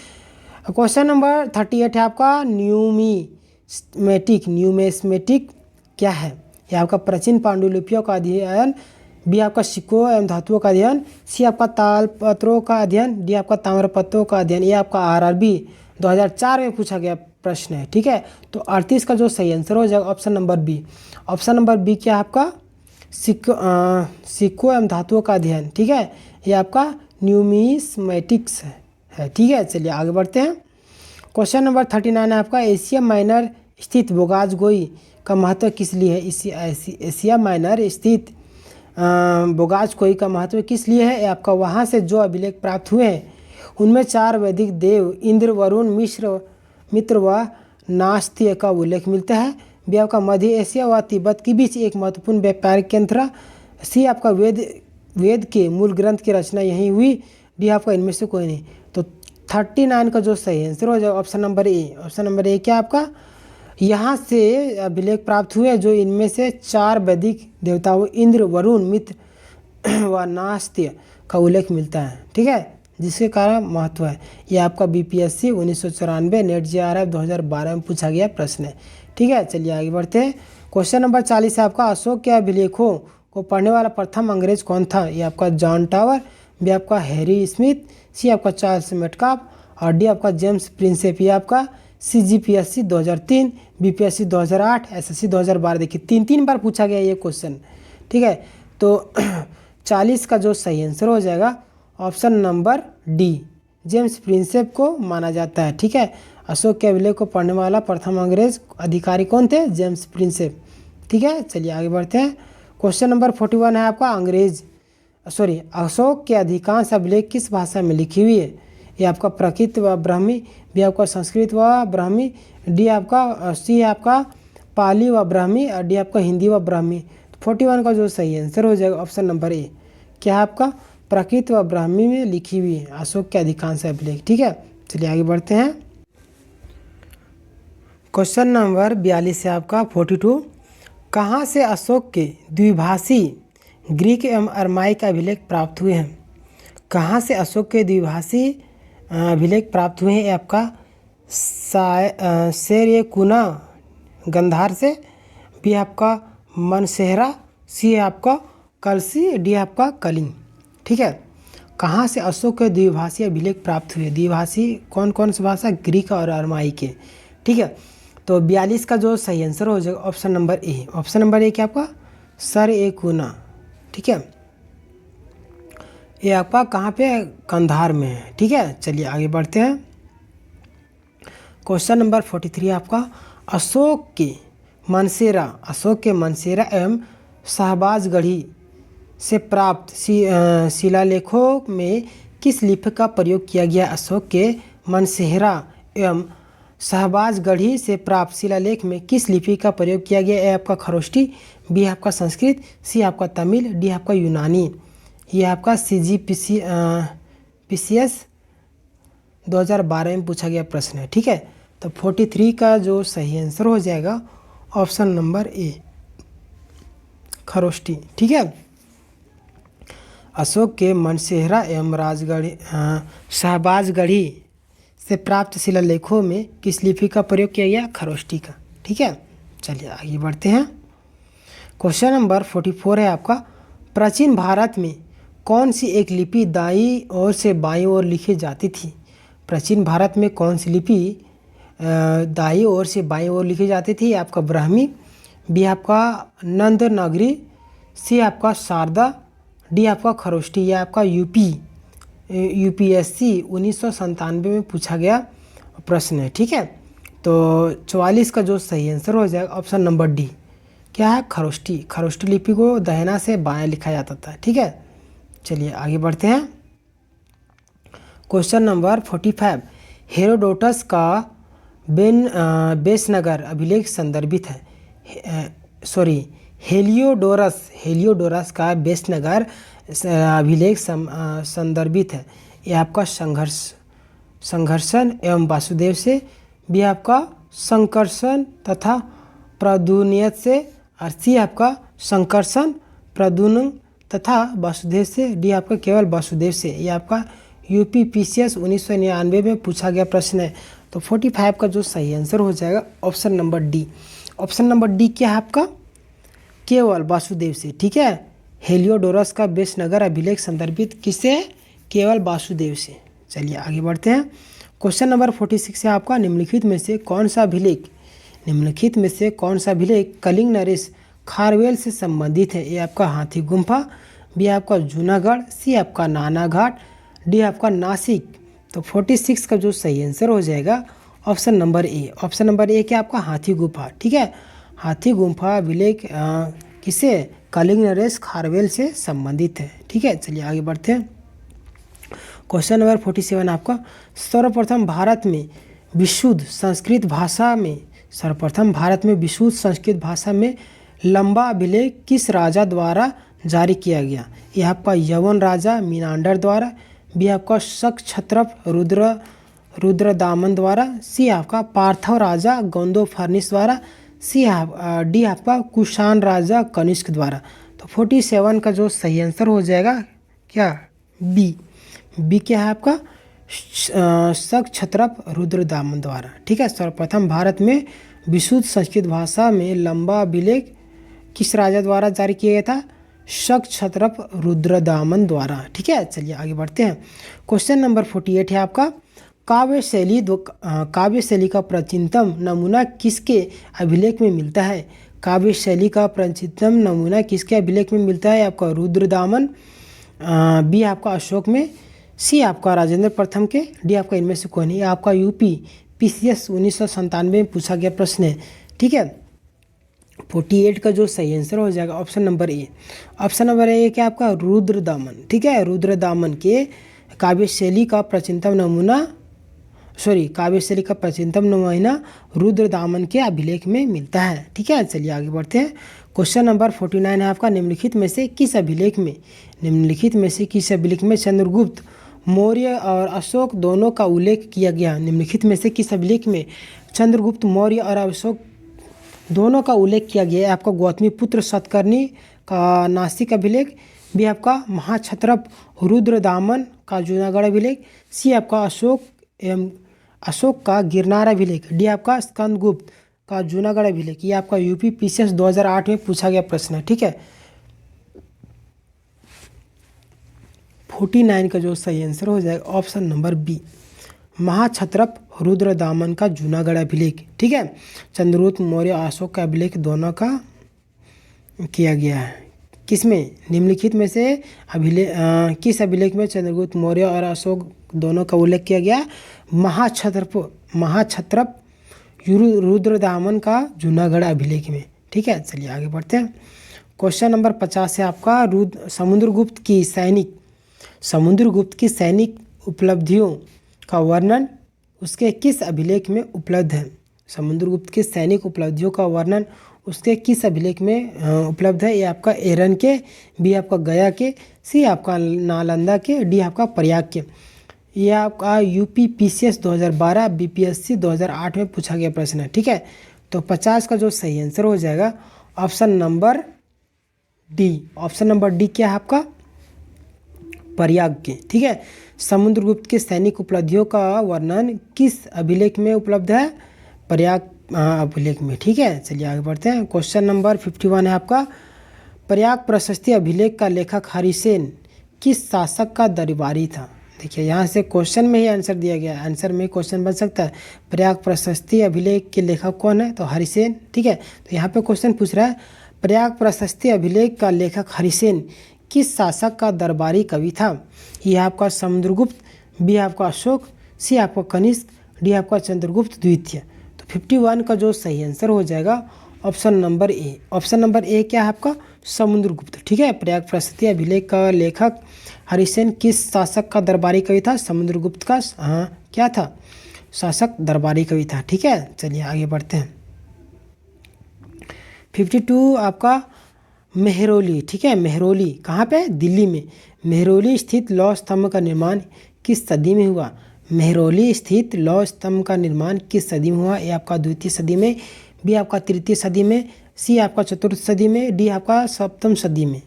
क्वेश्चन नंबर 38 है आपका न्यूमेस्मेटिक क्या है। यह आपका प्राचीन पांडुलिपियों का अध्ययन, बी आपका सिक्कों एवं धातुओं का अध्ययन, सी आपका तालपत्रों का अध्ययन, डी आपका ताम्रपत्रों का अध्ययन। ये आपका RRB 2004 में पूछा गया प्रश्न है। ठीक है, तो 38 का जो सही आंसर हो जाएगा option number B. Option number B क्या है आपका सिक्कों एवं धातुओं का अध्ययन। ठीक है, ये आपका न्यूमिस्मेटिक्स है। ठीक है, चलिए आगे बढ़ते हैं। क्वेश्चन नंबर 39 है आपका एशिया माइनर स्थित बोगाजगोई का महत्व किस लिए है। एशिया माइनर स्थित बोगाजगोई का महत्व किस लिए है। आपका वहाँ से जो अभिलेख प्राप्त हुए हैं उनमें 4 वैदिक देव इंद्र, वरुण, मित्र व नास्त्य का उल्लेख मिलता है। बी आपका मध्य एशिया व तिब्बत के बीच एक महत्वपूर्ण व्यापारिक केंद्र था। सी आपका वेद के मूल ग्रंथ की रचना यहीं हुई। डी आपका इनमें से कोई नहीं। तो 39 का जो सही आंसर हो जाएगा option number A. Option number A क्या आपका, यहाँ से अभिलेख प्राप्त हुए जो इनमें से 4 वैदिक देवताओं इंद्र, वरुण, मित्र व नास्त्य का उल्लेख मिलता है। ठीक है, जिसके कारण महत्व है। यह आपका BPSC 1994 नेट JRF 2012 में पूछा गया प्रश्न है। ठीक है, चलिए आगे बढ़ते हैं। क्वेश्चन नंबर 40 है आपका अशोक के अभिलेखों को पढ़ने वाला प्रथम अंग्रेज कौन था। ये आपका जॉन टावर, बी आपका हैरी स्मिथ, सी आपका चार्ल्स मेटकाफ और डी आपका जेम्स प्रिंसेप। ये आपका CGPSC 2003, BPSC 2008, SSC 2012। देखिए 3 बार पूछा गया ये क्वेश्चन। ठीक है, तो 40 का जो सही आंसर हो जाएगा option number D, James Prinsep को माना जाता है। ठीक है, अशोक के अभिलेख को पढ़ने वाला प्रथम अंग्रेज अधिकारी कौन थे, जेम्स प्रिंसेप। ठीक है, चलिए आगे बढ़ते हैं। क्वेश्चन नंबर 41 है आपका अशोक के अधिकांश अभिलेख किस भाषा में लिखी हुई है। ये आपका प्राकृत व ब्राह्मी, बी आपका संस्कृत व ब्राह्मी, डी आपका सी आपका पाली व ब्राह्मी और डी आपका हिंदी व ब्राह्मी। 41 का जो सही आंसर हो जाएगा ऑप्शन नंबर ए, क्या है आपका प्राकृत व ब्राह्मी में लिखी हुई है अशोक के अधिकांश अभिलेख। ठीक है, चलिए आगे बढ़ते हैं। क्वेश्चन नंबर 42 है आपका 42। कहाँ से अशोक के द्विभाषी ग्रीक एवं अरमाइक अभिलेख प्राप्त हुए हैं? कहाँ से अशोक के द्विभाषी अभिलेख प्राप्त हुए हैं? ये आपका सेरेकुना गंधार से, बी आपका मनसेहरा, सी आपका कलसी, डी आपका कलिंग। ठीक है, कहाँ से अशोक के द्विभाषी अभिलेख प्राप्त हुए? द्विभाषी कौन कौन सी भाषा? ग्रीक और अरमाई के। ठीक है, तो 42 का जो सही आंसर हो जाएगा option number A. Option number A क्या आपका? सेरेकुना। ठीक है, ये आपका कहाँ पे? कंधार में है। ठीक है, चलिए आगे बढ़ते हैं। क्वेश्चन नंबर 43 आपका अशोक के मनसेरा एवं शाहबाजगढ़ी से प्राप्त शिलालेखों में किस लिपि का प्रयोग किया गया? अशोक के मनसेहरा एवं शाहबाजगढ़ी से प्राप्त शिलालेख में किस लिपि का प्रयोग किया गया? ए आपका खरोष्टी, बी आपका संस्कृत, सी आपका तमिल, डी आपका यूनानी। ये आपका CGPCS 2012 में पूछा गया प्रश्न है। ठीक है, तो 43 का जो सही आंसर हो जाएगा ऑप्शन नंबर ए, खरोष्टी। ठीक है, अशोक के मनसेहरा एवं शाहबाजगढ़ी से प्राप्त शिलालेखों में किस लिपि का प्रयोग किया गया? खरोष्टी का। ठीक है, चलिए आगे बढ़ते हैं। क्वेश्चन नंबर 44 है आपका प्राचीन भारत में कौन सी एक लिपि दाईं ओर से बाईं ओर लिखी जाती थी? प्राचीन भारत में कौन सी लिपि दाईं ओर से बाईं ओर लिखी जाती थी? आपका ब्राह्मी, बी आपका नंद नागरी, सी आपका शारदा, डी आपका खरोष्टी। यह आपका UPSC 1997 में पूछा गया प्रश्न है। ठीक है, तो 44 का जो सही आंसर हो जाएगा ऑप्शन नंबर डी, क्या है? खरोष्टी। खरोष्टी लिपि को दाहिना से बायां लिखा जाता था। ठीक है, चलिए आगे बढ़ते हैं। क्वेश्चन नंबर 45 हेरोडोटस का बेसनगर अभिलेख संदर्भित है। हेलियोडोरस का बेसनगर अभिलेख संदर्भित है। यह आपका संघर्षण एवं वासुदेव से, भी आपका संकर्षण तथा प्रदुनियत से, और सी आपका संकर्षण प्रदुन तथा वासुदेव से, डी आपका केवल वासुदेव से। यह आपका UPPCS 1999 में पूछा गया प्रश्न है। तो 45 का जो सही आंसर हो जाएगा option number D. Option number D क्या है आपका? केवल वासुदेव से। ठीक है, हेलियोडोरस का बेसनगर अभिलेख संदर्भित किससे? केवल वासुदेव से। चलिए आगे बढ़ते हैं। क्वेश्चन नंबर 46 है आपका निम्नलिखित में से कौन सा अभिलेख कलिंग नरेश खारवेल से संबंधित है? ये आपका हाथी गुम्फा, बी आपका जूनागढ़, सी आपका नानाघाट, डी आपका नासिक। तो 46 का जो सही आंसर हो जाएगा option number A. Option number A क्या आपका? हाथी गुम्फा। ठीक है, हाथी गुम्फा अभिलेख किससे? कलिंग नरेश खारवेल से संबंधित है। ठीक है, चलिए आगे बढ़ते हैं। क्वेश्चन नंबर 47 आपका सर्वप्रथम भारत में विशुद्ध संस्कृत भाषा में लंबा अभिलेख किस राजा द्वारा जारी किया गया? यह आपका यवन राजा मीनांडर द्वारा, बी आपका शक छत्रप रुद्रदामन द्वारा, सी आपका पार्थव राजा गौंदोफर्निस द्वारा, डी आपका कुषाण राजा कनिष्क द्वारा। तो 47 का जो सही आंसर हो जाएगा क्या? बी क्या है आपका? शक छत्रप रुद्रदामन द्वारा। ठीक है, सर्वप्रथम भारत में विशुद्ध संस्कृत भाषा में लंबा अभिलेख किस राजा द्वारा जारी किया गया था? शक छत्रप रुद्रदामन द्वारा। ठीक है, चलिए आगे बढ़ते हैं। क्वेश्चन नंबर 48 है आपका काव्य शैली का प्राचीनतम नमूना किसके अभिलेख में मिलता है? काव्य शैली का प्राचीनतम नमूना किसके अभिलेख में मिलता है? आपका रुद्रदामन, बी आपका अशोक में, सी आपका राजेंद्र प्रथम के, डी आपका इनमें से कोई नहीं। आपका UPPCS 1997 में पूछा गया प्रश्न है। ठीक है, 48 का जो सही आंसर हो जाएगा option number A. Option number A क्या आपका? रुद्रदामन। ठीक है, रुद्रदामन के काव्य शैली का प्राचीनतम नमूना रुद्रदामन के अभिलेख में मिलता है। ठीक है, चलिए आगे बढ़ते हैं। क्वेश्चन नंबर 49 है आपका, निम्नलिखित में से किस अभिलेख में चंद्रगुप्त मौर्य और अशोक दोनों का उल्लेख किया गया? निम्नलिखित में से किस अभिलेख में चंद्रगुप्त मौर्य और अशोक दोनों का उल्लेख किया गया है? आपका गौतमीपुत्र सतकर्णी का नासिक अभिलेख, बी आपका महाक्षत्रप रुद्रदामन का जूनागढ़ अभिलेख, सी आपका अशोक का गिरनार अभिलेख, डी आपका स्कंदगुप्त का जूनागढ़ अभिलेख। ये आपका यूपी पीसीएस 2008 में पूछा गया प्रश्न है, ठीक है। 49 का जो सही आंसर हो जाएगा ऑप्शन नंबर बी, महाक्षत्रप रुद्रदामन का जूनागढ़ अभिलेख, ठीक है। चंद्रगुप्त मौर्य अशोक का अभिलेख दोनों का किया गया है। किसमें? निम्नलिखित में से किस अभिलेख में चंद्रगुप्त मौर्य और अशोक दोनों का उल्लेख किया गया? महाक्षत्रप रुद्रदामन का जूनागढ़ अभिलेख में, ठीक है। चलिए आगे बढ़ते हैं। क्वेश्चन नंबर 50 है आपका, समुद्रगुप्त की सैनिक उपलब्धियों का वर्णन उसके किस अभिलेख में उपलब्ध है? समुद्रगुप्त की सैनिक उपलब्धियों का वर्णन उसके किस अभिलेख में उपलब्ध है? ये आपका एरन के, बी आपका गया के, सी आपका नालंदा के, डी आपका प्रयाग के। ये आपका यूपी पीसीएस 2012 बीपीएससी 2008 में पूछा गया प्रश्न है, ठीक है। तो 50 का जो सही आंसर हो जाएगा option number D. Option number D क्या है आपका? प्रयाग के, ठीक है। समुद्रगुप्त के सैनिक उपलब्धियों का वर्णन किस अभिलेख में उपलब्ध है? प्रयाग अभिलेख में, ठीक है। चलिए आगे बढ़ते हैं। क्वेश्चन नंबर 51 है आपका, प्रयाग प्रशस्ति अभिलेख का लेखक हरिसेन किस शासक का दरबारी था? देखिए यहाँ से क्वेश्चन में ही आंसर दिया गया है, आंसर में क्वेश्चन बन सकता है। प्रयाग प्रशस्ति अभिलेख के लेखक कौन है? तो हरिसेन, ठीक है। तो यहाँ पे क्वेश्चन पूछ रहा है, प्रयाग प्रशस्ति अभिलेख का लेखक हरिसेन किस शासक का दरबारी कवि था? ये आपका समुद्रगुप्त, बी आपका अशोक, सी आपका कनिष्क, डी आपका चंद्रगुप्त द्वितीय। तो 51 का जो सही आंसर हो जाएगा option number A. Option number A क्या है आपका? समुद्रगुप्त, ठीक है। प्रयाग प्रशस्ति अभिलेख का लेखक हरिसेन किस शासक का दरबारी कवि था? समुद्रगुप्त का क्या था? शासक दरबारी कवि था, ठीक है। चलिए आगे बढ़ते हैं। 52 आपका मेहरौली, ठीक है। मेहरौली कहाँ पे? दिल्ली में। मेहरौली स्थित लौह स्तंभ का निर्माण किस सदी में हुआ? मेहरौली स्थित लौह स्तंभ का निर्माण किस सदी में हुआ? ए आपका द्वितीय सदी में, बी आपका तृतीय सदी में, सी आपका चतुर्थ सदी में, डी आपका सप्तम सदी में।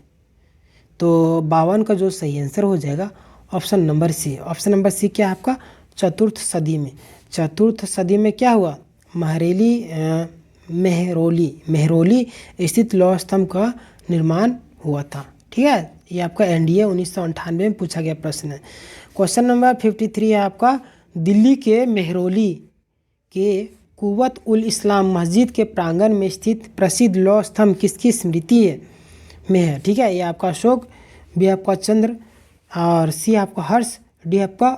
तो 52 का जो सही आंसर हो जाएगा option number C. Option number C क्या है आपका? चतुर्थ सदी में। चतुर्थ सदी में क्या हुआ? मेहरौली स्थित लौह स्तंभ का निर्माण हुआ था, ठीक है। ये आपका एनडीए 1998 में पूछा गया प्रश्न है। क्वेश्चन नंबर 53 है आपका, दिल्ली के मेहरौली के कुव्वत उल इस्लाम मस्जिद के प्रांगण में स्थित प्रसिद्ध लौह स्तंभ किसकी स्मृति में है? ठीक है। ये आपका अशोक, बी आपका चंद्र, और सी आपका हर्ष, डी आपका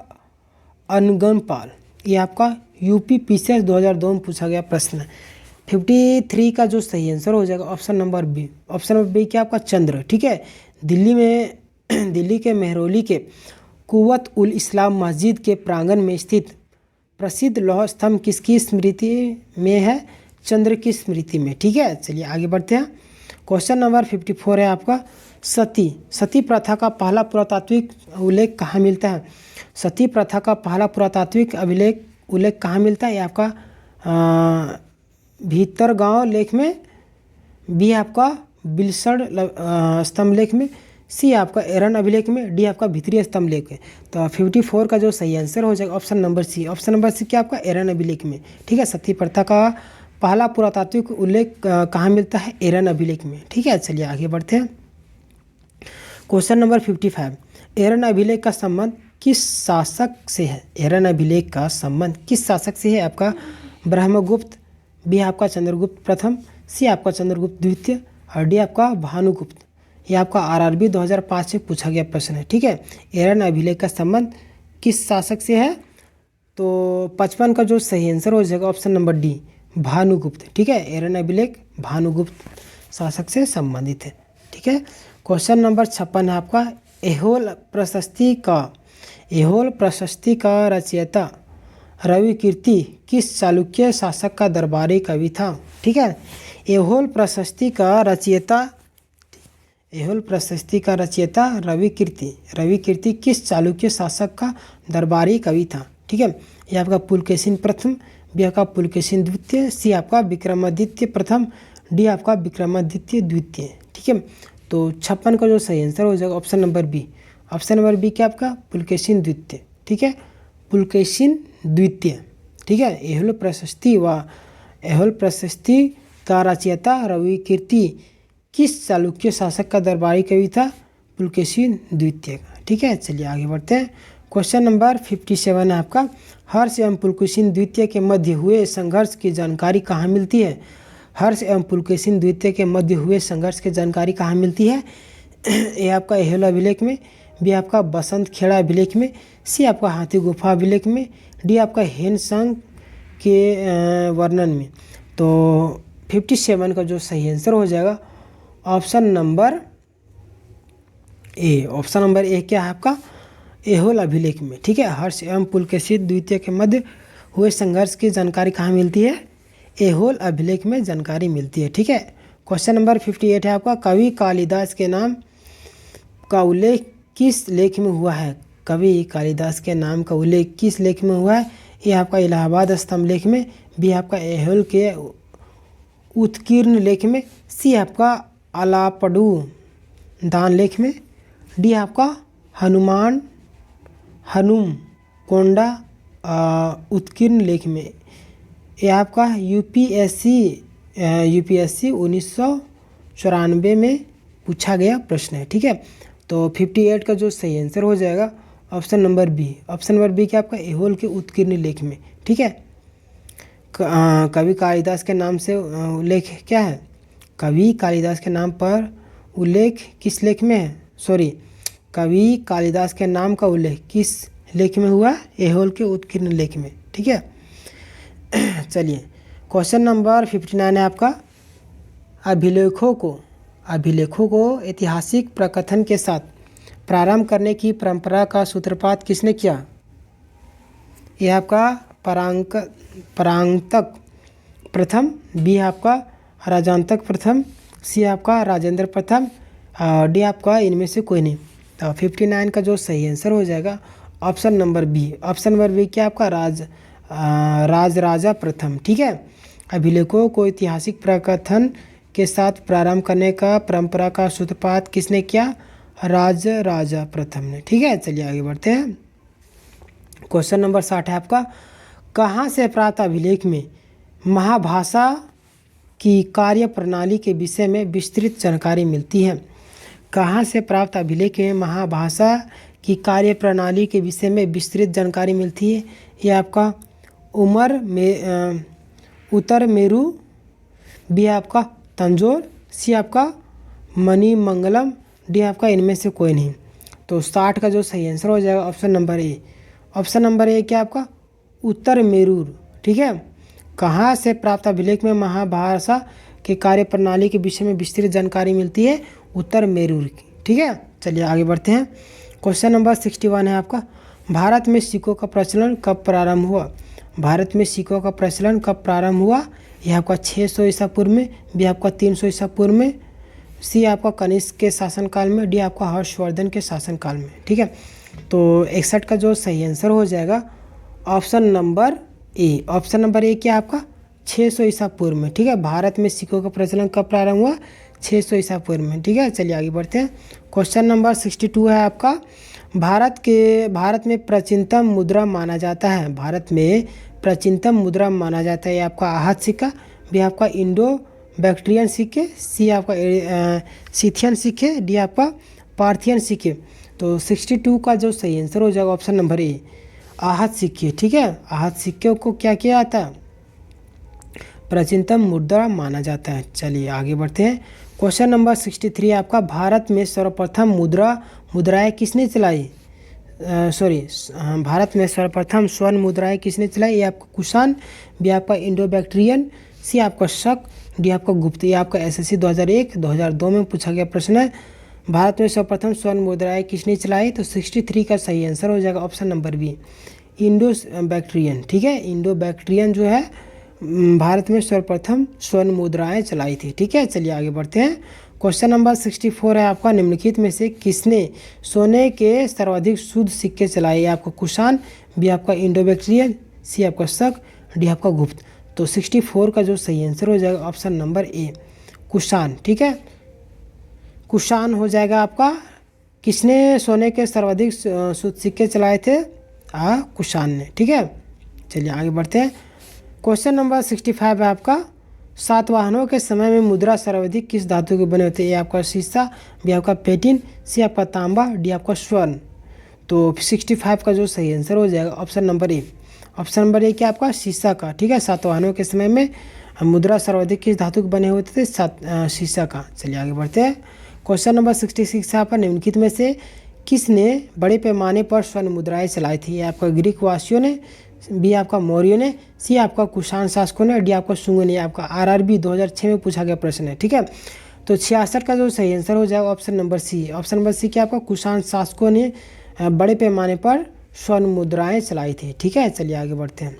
अनगनपाल। ये आपका यूपी पीसीएस 2002 में पूछा गया प्रश्न है। 53 का जो सही आंसर हो जाएगा option number B. Option number B क्या आपका? चंद्र, ठीक है। दिल्ली के मेहरौली के कुव्वत उल इस्लाम मस्जिद के प्रांगण में स्थित प्रसिद्ध लौह स्तंभ किसकी स्मृति में है? चंद्र की स्मृति में, ठीक है। चलिए आगे बढ़ते हैं। क्वेश्चन नंबर 54 है आपका, सती प्रथा का पहला पुरातात्विक उल्लेख कहाँ मिलता है? सती प्रथा का पहला पुरातात्विक उल्लेख कहाँ मिलता है? ये आपका भीतरगांव लेख में, बी आपका बिलसड़ स्तंभ लेख में, सी आपका एरन अभिलेख में, डी आपका भीतरी स्तंभ लेख में। तो 54 का जो सही आंसर हो जाएगा option number C. Option number C क्या आपका? एरन अभिलेख में, ठीक है। सती प्रथा का पहला पुरातात्विक उल्लेख कहाँ मिलता है? एरन अभिलेख में, ठीक है। चलिए आगे बढ़ते हैं। क्वेश्चन नंबर 55, एरन अभिलेख का संबंध किस शासक से है? एरन अभिलेख का संबंध किस शासक से है? आपका ब्रह्मगुप्त, बी आपका चंद्रगुप्त प्रथम, सी आपका चंद्रगुप्त द्वितीय, और डी आपका भानुगुप्त। ये आपका आरआरबी 2005 से पूछा गया प्रश्न है, ठीक है। एरन अभिलेख का संबंध किस शासक से है? तो 55 का जो सही आंसर हो जाएगा ऑप्शन नंबर डी, भानुगुप्त, ठीक है। एरन अभिलेख भानुगुप्त शासक से संबंधित है, ठीक है। क्वेश्चन नंबर 56 है आपका, एहोल प्रशस्ति का रचयिता रवि कीर्ति किस चालुक्य शासक का दरबारी कवि था? ठीक है, ऐहोल प्रशस्ति का रचयिता रवि कीर्ति किस चालुक्य शासक का दरबारी कवि था? ठीक है, ये आपका पुलकेशिन प्रथम, बी आपका पुलकेशिन द्वितीय, सी आपका विक्रमादित्य प्रथम, डी आपका विक्रमादित्य द्वितीय। ठीक है, तो 56 का जो सही आंसर हो जाएगा option number B. Option number B क्या आपका पुलकेशिन द्वितीय। ठीक है, पुलकेशिन द्वितीय। ठीक है, ऐहोल प्रशस्ति का रचयिता रवि कीर्ति किस चालुक्य शासक का दरबारी कवि था? पुलकेशिन द्वितीय का। ठीक है, चलिए आगे बढ़ते हैं। क्वेश्चन नंबर 57 है आपका, हर्ष एवं पुलकेशिन द्वितीय के मध्य हुए संघर्ष की जानकारी कहाँ मिलती है? हर्ष एवं पुलकेशिन द्वितीय के मध्य हुए संघर्ष की जानकारी कहाँ मिलती है? ए आपका ऐहोल अभिलेख में, बी आपका बसंत खेड़ा अभिलेख में, सी आपका हाथी गुफा अभिलेख में, डी आपका हेनसांग के वर्णन में। तो 57 का जो सही आंसर हो जाएगा option number A. Option number A क्या है आपका? ऐहोल अभिलेख में। ठीक है, हर्ष एवं पुलकेशिन द्वितीय के मध्य हुए संघर्ष की जानकारी कहाँ मिलती है? ऐहोल अभिलेख में जानकारी मिलती है। ठीक है, क्वेश्चन नंबर 58 है आपका, कवि कालिदास के नाम का उल्लेख किस लेख में हुआ है? कवि कालिदास के नाम का उल्लेख किस लेख में हुआ है? ये आपका इलाहाबाद स्तंभ लेख में, बी आपका ऐहोल के उत्कीर्ण लेख में, सी आपका अलापडू दान लेख में, डी आपका हनुम कोंडा उत्कीर्ण लेख में। ये आपका यूपीएससी 1994 में पूछा गया प्रश्न है। ठीक है, तो 58 का जो सही आंसर हो जाएगा option number B. Option number B क्या आपका? ऐहोल के उत्कीर्ण लेख में। ठीक है, कवि कालिदास के नाम से उल्लेख क्या है? कवि कालिदास के नाम पर उल्लेख किस लेख में है? कवि कालिदास के नाम का उल्लेख किस लेख में हुआ? ऐहोल के उत्कीर्ण लेख में। ठीक है, चलिए क्वेश्चन नंबर 59 है आपका, अभिलेखों को ऐतिहासिक प्रकथन के साथ प्रारंभ करने की परंपरा का सूत्रपात किसने किया? यह आपका परांतक प्रथम, बी आपका राजांतक प्रथम, सी आपका राजेंद्र प्रथम, डी आपका इनमें से कोई नहीं। तो 59 का जो सही आंसर हो जाएगा option number B. Option number B क्या आपका? राजा प्रथम। ठीक है, अभिलेखों को ऐतिहासिक प्रकथन के साथ प्रारंभ करने का परंपरा का सूत्रपात किसने किया? राजा प्रथम ने। ठीक है, चलिए आगे बढ़ते हैं। क्वेश्चन नंबर 60 है आपका, कहाँ से प्राप्त अभिलेख में महाभाषा की कार्य प्रणाली के विषय में विस्तृत जानकारी मिलती है? कहाँ से प्राप्त अभिलेख में महाभाषा की कार्य प्रणाली के विषय में विस्तृत जानकारी मिलती है? ये आपका उत्तर मेरू, बी आपका तंजौर, सी आपका मणिमंगलम, डी आपका इनमें से कोई नहीं। तो 60 का जो सही आंसर हो जाएगा option number A. Option number A क्या आपका? उत्तर मेरूर। ठीक है, कहाँ से प्राप्त अभिलेख में महाभाषा के कार्य प्रणाली के विषय में विस्तृत जानकारी मिलती है? उत्तर मेरूर की। ठीक है, चलिए आगे बढ़ते हैं। क्वेश्चन नंबर 61 है आपका, भारत में सिक्कों का प्रचलन कब प्रारंभ हुआ? भारत में सिक्कों का प्रचलन कब प्रारंभ हुआ? यह आपका 600 ईसा पूर्व में, बी आपका 300 ईसा पूर्व में, सी आपका कनिष्क के शासनकाल में, डी आपका हर्षवर्धन के शासनकाल में। ठीक है, तो 61 का जो सही आंसर हो जाएगा option number A. Option number A क्या आपका? 600 ईसा पूर्व में। ठीक है, भारत में सिक्कों का प्रचलन कब प्रारंभ हुआ? 600 ईसा पूर्व में। ठीक है, चलिए आगे बढ़ते हैं। क्वेश्चन नंबर 62 है आपका, भारत में प्राचीनतम मुद्रा माना जाता है। भारत में प्राचीनतम मुद्रा माना जाता है आपका आहत सिक्का, बी आपका इंडो बैक्ट्रियन सिक्के, सी आपका सिथियन सिक्के, डी आपका पार्थियन सिक्के। तो 62 का जो सही आंसर हो जाएगा ऑप्शन नंबर ए, आहत सिक्के। ठीक है, आहत सिक्के को क्या किया जाता है? प्राचीनतम मुद्रा माना जाता है। चलिए आगे बढ़ते हैं। क्वेश्चन नंबर 63 आपका, भारत में सर्वप्रथम मुद्राएं किसने चलाई? भारत में सर्वप्रथम स्वर्ण मुद्राएं किसने चलाई? ये आपका कुषाण, बी आपका इंडो बैक्ट्रियन, सी आपका शक, डी आपका गुप्त। ये आपका एसएससी 2001-2002 में पूछा गया प्रश्न है। भारत में सर्वप्रथम स्वर्ण मुद्राएं किसने चलाई? तो 63 का सही आंसर हो जाएगा option number B, Indo Bactrian, ठीक है। इंडो बैक्ट्रियन जो है भारत में सर्वप्रथम स्वर्ण मुद्राएं चलाई थी, ठीक है। चलिए आगे बढ़ते हैं। क्वेश्चन नंबर 64 है आपका, निम्नलिखित में से किसने सोने के सर्वाधिक शुद्ध सिक्के चलाए? आपका कुषाण, बी आपका इंडो बैक्ट्रियन, सी आपका शक, डी आपका गुप्त। तो 64 का जो सही आंसर हो जाएगा ऑप्शन नंबर ए, कुषाण, ठीक है। कुषाण हो जाएगा आपका। किसने सोने के सर्वाधिक शुद्ध सिक्के चलाए थे? कुषाण ने, ठीक है। चलिए आगे बढ़ते हैं। क्वेश्चन नंबर 65 है आपका, सातवाहनों के समय में मुद्रा सर्वाधिक किस धातु के बने होते हैं? ए आपका शीशा, बी आपका प्लेटिन, सी आपका तांबा, डी आपका स्वर्ण। तो 65 का जो सही आंसर हो जाएगा option number A. Option number A क्या आपका? शीशा का, ठीक है। सातवाहनों के समय में मुद्रा सर्वाधिक किस धातु के बने होते थे? शीशा का। चलिए आगे बढ़ते हैं। क्वेश्चन नंबर 66 है आपका, निम्नलिखित में से किसने बड़े पैमाने पर स्वर्ण मुद्राएं चलाई थी? आपका ग्रीक वासियों ने, बी आपका मौर्यों ने, सी आपका कुषाण शासकों ने, डी आपका शुंगों ने। आपका आरआरबी 2006 में पूछा गया प्रश्न है, ठीक है। तो 66 का जो सही आंसर हो जाएगा option number C. Option number C क्या आपका? कुषाण शासकों ने बड़े पैमाने पर स्वर्ण मुद्राएं चलाई थी, ठीक है। चलिए आगे बढ़ते हैं।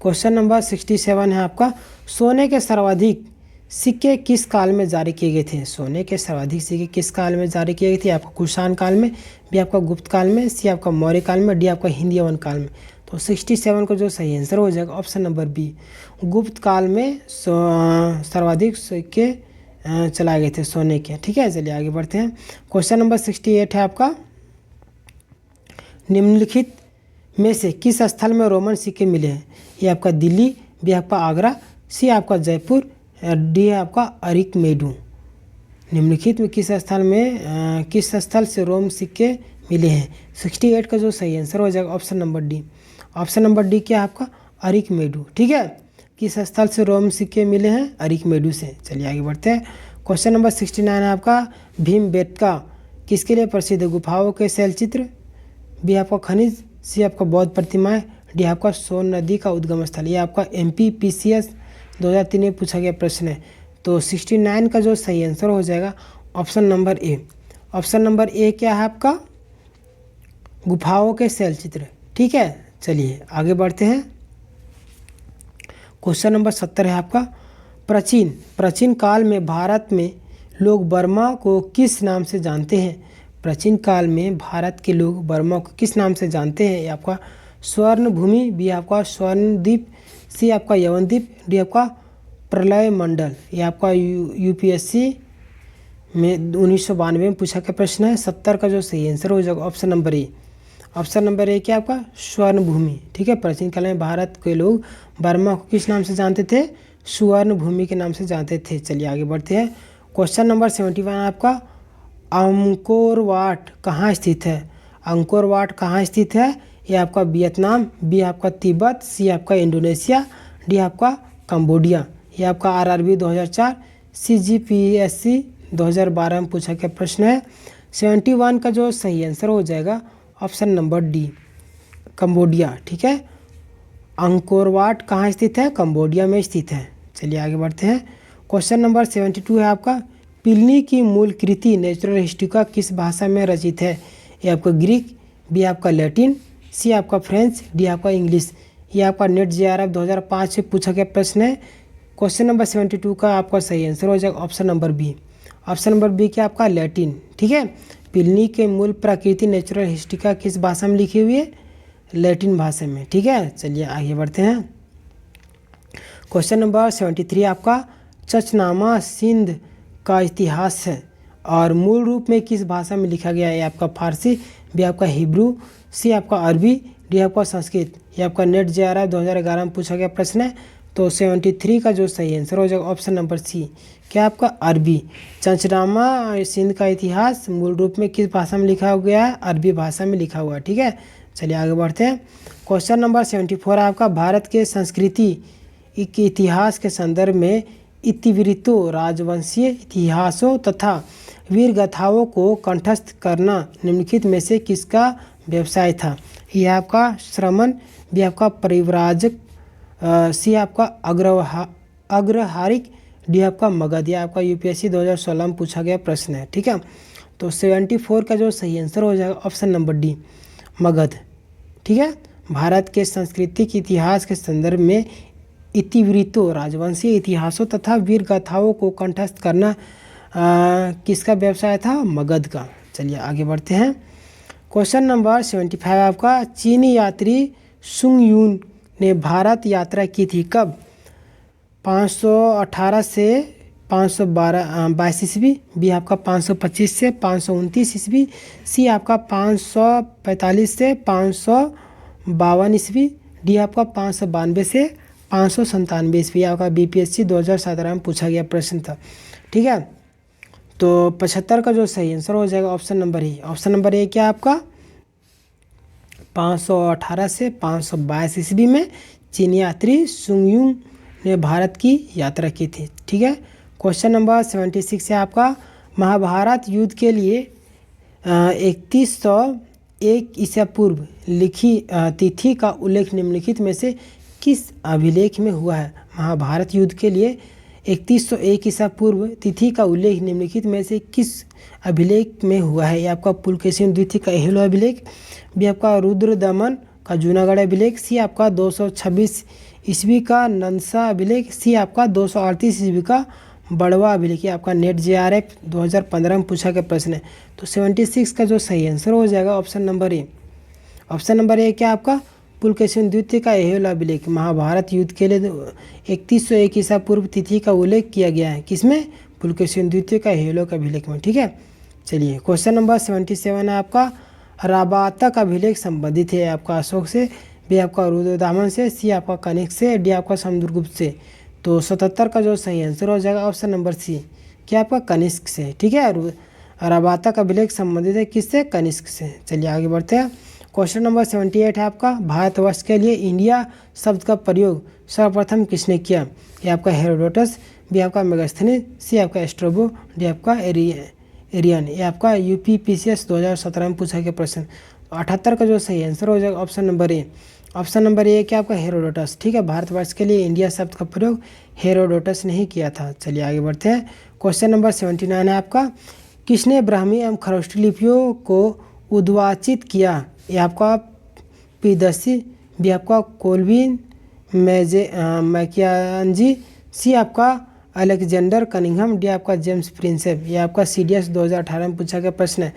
क्वेश्चन नंबर 67 है आपका, सोने के सर्वाधिक सिक्के किस काल में जारी किए गए थे? सोने के सर्वाधिक सिक्के किस काल में जारी किए गए थे? आपका कुषाण काल में, बी आपका गुप्त काल में, सी आपका मौर्य काल में, डी आपका हिंदी यवन काल में। तो 67 का जो सही आंसर हो जाएगा ऑप्शन नंबर बी, गुप्त काल में सर्वाधिक सिक्के चलाए गए थे सोने के, ठीक है। चलिए आगे बढ़ते हैं। क्वेश्चन नंबर 68 है आपका, निम्नलिखित में से किस स्थल में रोमन सिक्के मिले हैं? ये आपका दिल्ली, बी आपका आगरा, सी आपका जयपुर, डी है आपका अरिकमेडू। निम्नलिखित में किस स्थल से रोम सिक्के मिले हैं? 68 का जो सही आंसर हो जाएगा option number D. Option number D क्या है आपका? अरिकमेडू, ठीक है। किस स्थल से रोम सिक्के मिले हैं? अरिकमेडू से। चलिए आगे बढ़ते हैं। क्वेश्चन नंबर 69 है आपका, भीमबेटका किसके लिए प्रसिद्ध है? गुफाओं के शैलचित्र, बी आपका खनिज, सी आपका बौद्ध प्रतिमाएं, डी आपका सोन नदी का उद्गम स्थल। ये आपका MPPCS 2003 में पूछा गया प्रश्न है। तो 69 का जो सही आंसर हो जाएगा option number A. Option number A क्या है आपका? गुफाओं के शैलचित्र, ठीक है। चलिए आगे बढ़ते हैं। क्वेश्चन नंबर 70 है आपका, प्राचीन काल में भारत में लोग बर्मा को किस नाम से जानते हैं? प्राचीन काल में भारत के लोग बर्मा को किस नाम से जानते हैं? ये आपका स्वर्ण भूमि, बी आपका स्वर्ण द्वीप, सी आपका यवन द्वीप, डी आपका प्रलय मंडल। ये आपका UPSC में 1992 में पूछा गया प्रश्न है। 70 का जो सही आंसर हो जाएगा option number A. Option number A क्या आपका? स्वर्ण भूमि, ठीक है। प्राचीन काल में भारत के लोग बर्मा को किस नाम से जानते थे? स्वर्ण भूमि के नाम से जानते थे। चलिए आगे बढ़ते हैं। क्वेश्चन नंबर 71 आपका, अंकोर वाट कहाँ स्थित है? अंकोर वाट कहाँ स्थित है? ये आपका वियतनाम, बी आपका तिब्बत, सी आपका इंडोनेशिया, डी आपका कंबोडिया। ये आपका RRB 2004, CGPSC 2012 में पूछा गया प्रश्न है। 71 का जो सही आंसर हो जाएगा ऑप्शन नंबर डी, कंबोडिया, ठीक है। अंकोर वाट कहाँ स्थित है? कंबोडिया में स्थित है। चलिए आगे बढ़ते हैं। क्वेश्चन नंबर 72 है आपका, प्लिनी की मूल कृति नेचुरल हिस्ट्री किस भाषा में रचित है? ये आपका ग्रीक, बी आपका लैटिन, सी आपका फ्रेंच, डी आपका इंग्लिश। ये आपका नेट JRF 2005 से पूछा गया प्रश्न है। क्वेश्चन नंबर 72 का आपका सही आंसर हो जाएगा option number B. Option number B क्या आपका? लैटिन, ठीक है। प्लिनी के मूल प्रकृति नेचुरल हिस्ट्री किस भाषा में लिखी हुई है? लैटिन भाषा में, ठीक है। चलिए आगे बढ़ते हैं। क्वेश्चन नंबर 73 आपका, चचनामा सिंध का इतिहास है और मूल रूप में किस भाषा में लिखा गया है? आपका फारसी, बी आपका हिब्रू, सी आपका अरबी, डी आपका संस्कृत। ये आपका नेट JRF 2011 में पूछा गया प्रश्न है। तो 73 का जो सही आंसर हो जाएगा ऑप्शन नंबर सी, क्या आपका? अरबी। चचनामा सिंध का इतिहास मूल रूप में किस भाषा में लिखा गया है? अरबी भाषा में लिखा हुआ है, ठीक है। चलिए आगे बढ़ते हैं। क्वेश्चन नंबर 74 आपका, भारत के संस्कृति के इतिहास के संदर्भ में इतिवृत्तों, राजवंशीय इतिहासों तथा वीर गाथाओं को कंठस्थ करना निम्नलिखित में से किसका व्यवसाय था? यह आपका श्रमण, बी आपका परिव्राजक, सी आपका अग्रहारिक, डी आपका मगध। यह आपका UPSC 2016 में पूछा गया प्रश्न है, ठीक है। तो 74 का जो सही आंसर हो जाएगा ऑप्शन नंबर डी, मगध, ठीक है। भारत के सांस्कृतिक इतिहास के संदर्भ में इतिवृत्तों, राजवंशीय इतिहासों तथा वीर गाथाओं को कंठस्थ करना किसका व्यवसाय था? मगध का। चलिए आगे बढ़ते हैं। क्वेश्चन नंबर 75 आपका, चीनी यात्री सुंग यून ने भारत यात्रा की थी कब? 518 से 522 ईस्वी, बी आपका 525 से 529 ईस्वी, सी आपका 545 से 552 ईस्वी, डी आपका 592 से 597 ईस्वी। आपका बीपीएससी 2017 में पूछा गया प्रश्न था, ठीक है। तो 75 का जो सही आंसर हो जाएगा option number A. Option number A क्या आपका? 518 से 522 ईस्वी में चीनी यात्री सुंग यून ने भारत की यात्रा की थी, ठीक है। क्वेश्चन नंबर 76 है आपका, महाभारत युद्ध के लिए 3101 ईसा पूर्व लिखी तिथि का उल्लेख निम्नलिखित में से किस अभिलेख में हुआ है? महाभारत युद्ध के लिए 3101 ईसा पूर्व तिथि का उल्लेख निम्नलिखित में से किस अभिलेख में हुआ है? ये आपका पुलकेशिन द्वितीय का एहोल अभिलेख, बी आपका रुद्र दमन का जूनागढ़ अभिलेख, सी आपका 226 ईस्वी का नंसा अभिलेख, सी आपका 238 ईस्वी का बड़वा अभिलेख। ये आपका नेट JRF 2015 में पूछा गया प्रश्न है। तो 76 का जो सही आंसर हो जाएगा option number A. Option number A क्या आपका? पुलकेशिन द्वितीय का एहोल अभिलेख। महाभारत युद्ध के लिए 3101 ईसा पूर्व तिथि का उल्लेख किया गया है, किसमें? पुलकेशिन द्वितीय का एहोल अभिलेख में, ठीक है। चलिए क्वेश्चन नंबर 77 है आपका, राबातक अभिलेख संबंधित है आपका अशोक से, बी आपका रुद्रदामन से, सी आपका कनिष्क से, डी आपका समुद्रगुप्त से। तो 77 का जो सही आंसर हो जाएगा ऑप्शन नंबर सी, क्या आपका? कनिष्क से, ठीक है। राबातक अभिलेख संबंधित है किससे? कनिष्क से। चलिए आगे बढ़ते हैं। क्वेश्चन नंबर 78 है आपका, भारतवर्ष के लिए इंडिया शब्द का प्रयोग सर्वप्रथम किसने किया? ये आपका हेरोडोटस, बी आपका मेगास्थनीज, सी आपका स्ट्रैबो, डी आपका एरियन। ये आपका UPPCS 2017 में पूछा गया प्रश्न। 78 का जो सही आंसर हो जाएगा option number A. Option number A क्या आपका? हेरोडोटस, ठीक है। भारतवर्ष के लिए इंडिया शब्द का प्रयोग हेरोडोटस ने ही किया था। चलिए आगे बढ़ते हैं। क्वेश्चन नंबर 79 है आपका, किसने ब्राह्मी एवं खरोष्टी लिपियों को उद्वाचित किया? ये आपका पीदसी, बी आपका कोलविन मैकियाजी, सी आपका अलेक्जेंडर कनिंघम, डी आपका जेम्स प्रिंसेप। ये आपका CDS 2018 में पूछा गया प्रश्न है।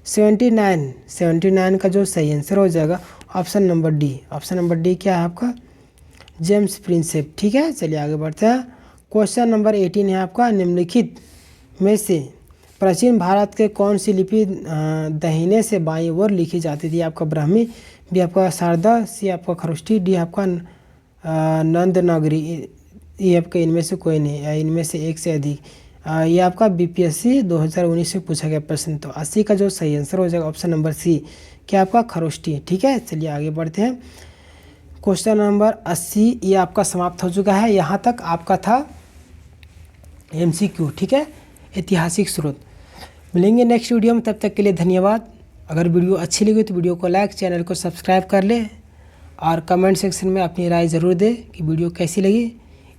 79 का जो सही आंसर हो जाएगा option number D. Option number D क्या है आपका? जेम्स प्रिंसेप, ठीक है। चलिए आगे बढ़ते हैं। क्वेश्चन नंबर 18 है आपका, निम्नलिखित में से प्राचीन भारत के कौन सी लिपि दाहिने से बाईं ओर लिखी जाती थी? आपका ब्राह्मी, बी आपका शारदा, सी आपका खरोष्टी, डी आपका नंदनगरी। ये आपका इनमें से कोई नहीं है, इनमें से एक से अधिक। ये आपका BPSC 2019 में पूछा गया प्रश्न। तो 80 का जो सही आंसर हो जाएगा ऑप्शन नंबर सी, क्या आपका? खरोष्टी, ठीक है। चलिए आगे बढ़ते हैं। क्वेश्चन नंबर 80 ये आपका समाप्त हो चुका है। यहाँ तक आपका था MCQ, ठीक है, ऐतिहासिक स्रोत। मिलेंगे नेक्स्ट वीडियो में, तब तक के लिए धन्यवाद। अगर वीडियो अच्छी लगी तो वीडियो को लाइक, चैनल को सब्सक्राइब कर ले और कमेंट सेक्शन में अपनी राय ज़रूर दे कि वीडियो कैसी लगी।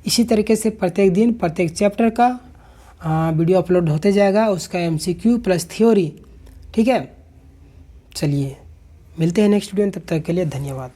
इसी तरीके से प्रत्येक दिन प्रत्येक चैप्टर का वीडियो अपलोड होते जाएगा, उसका MCQ प्लस थ्योरी, ठीक है। चलिए मिलते हैं नेक्स्ट वीडियो में, तब तक के लिए धन्यवाद।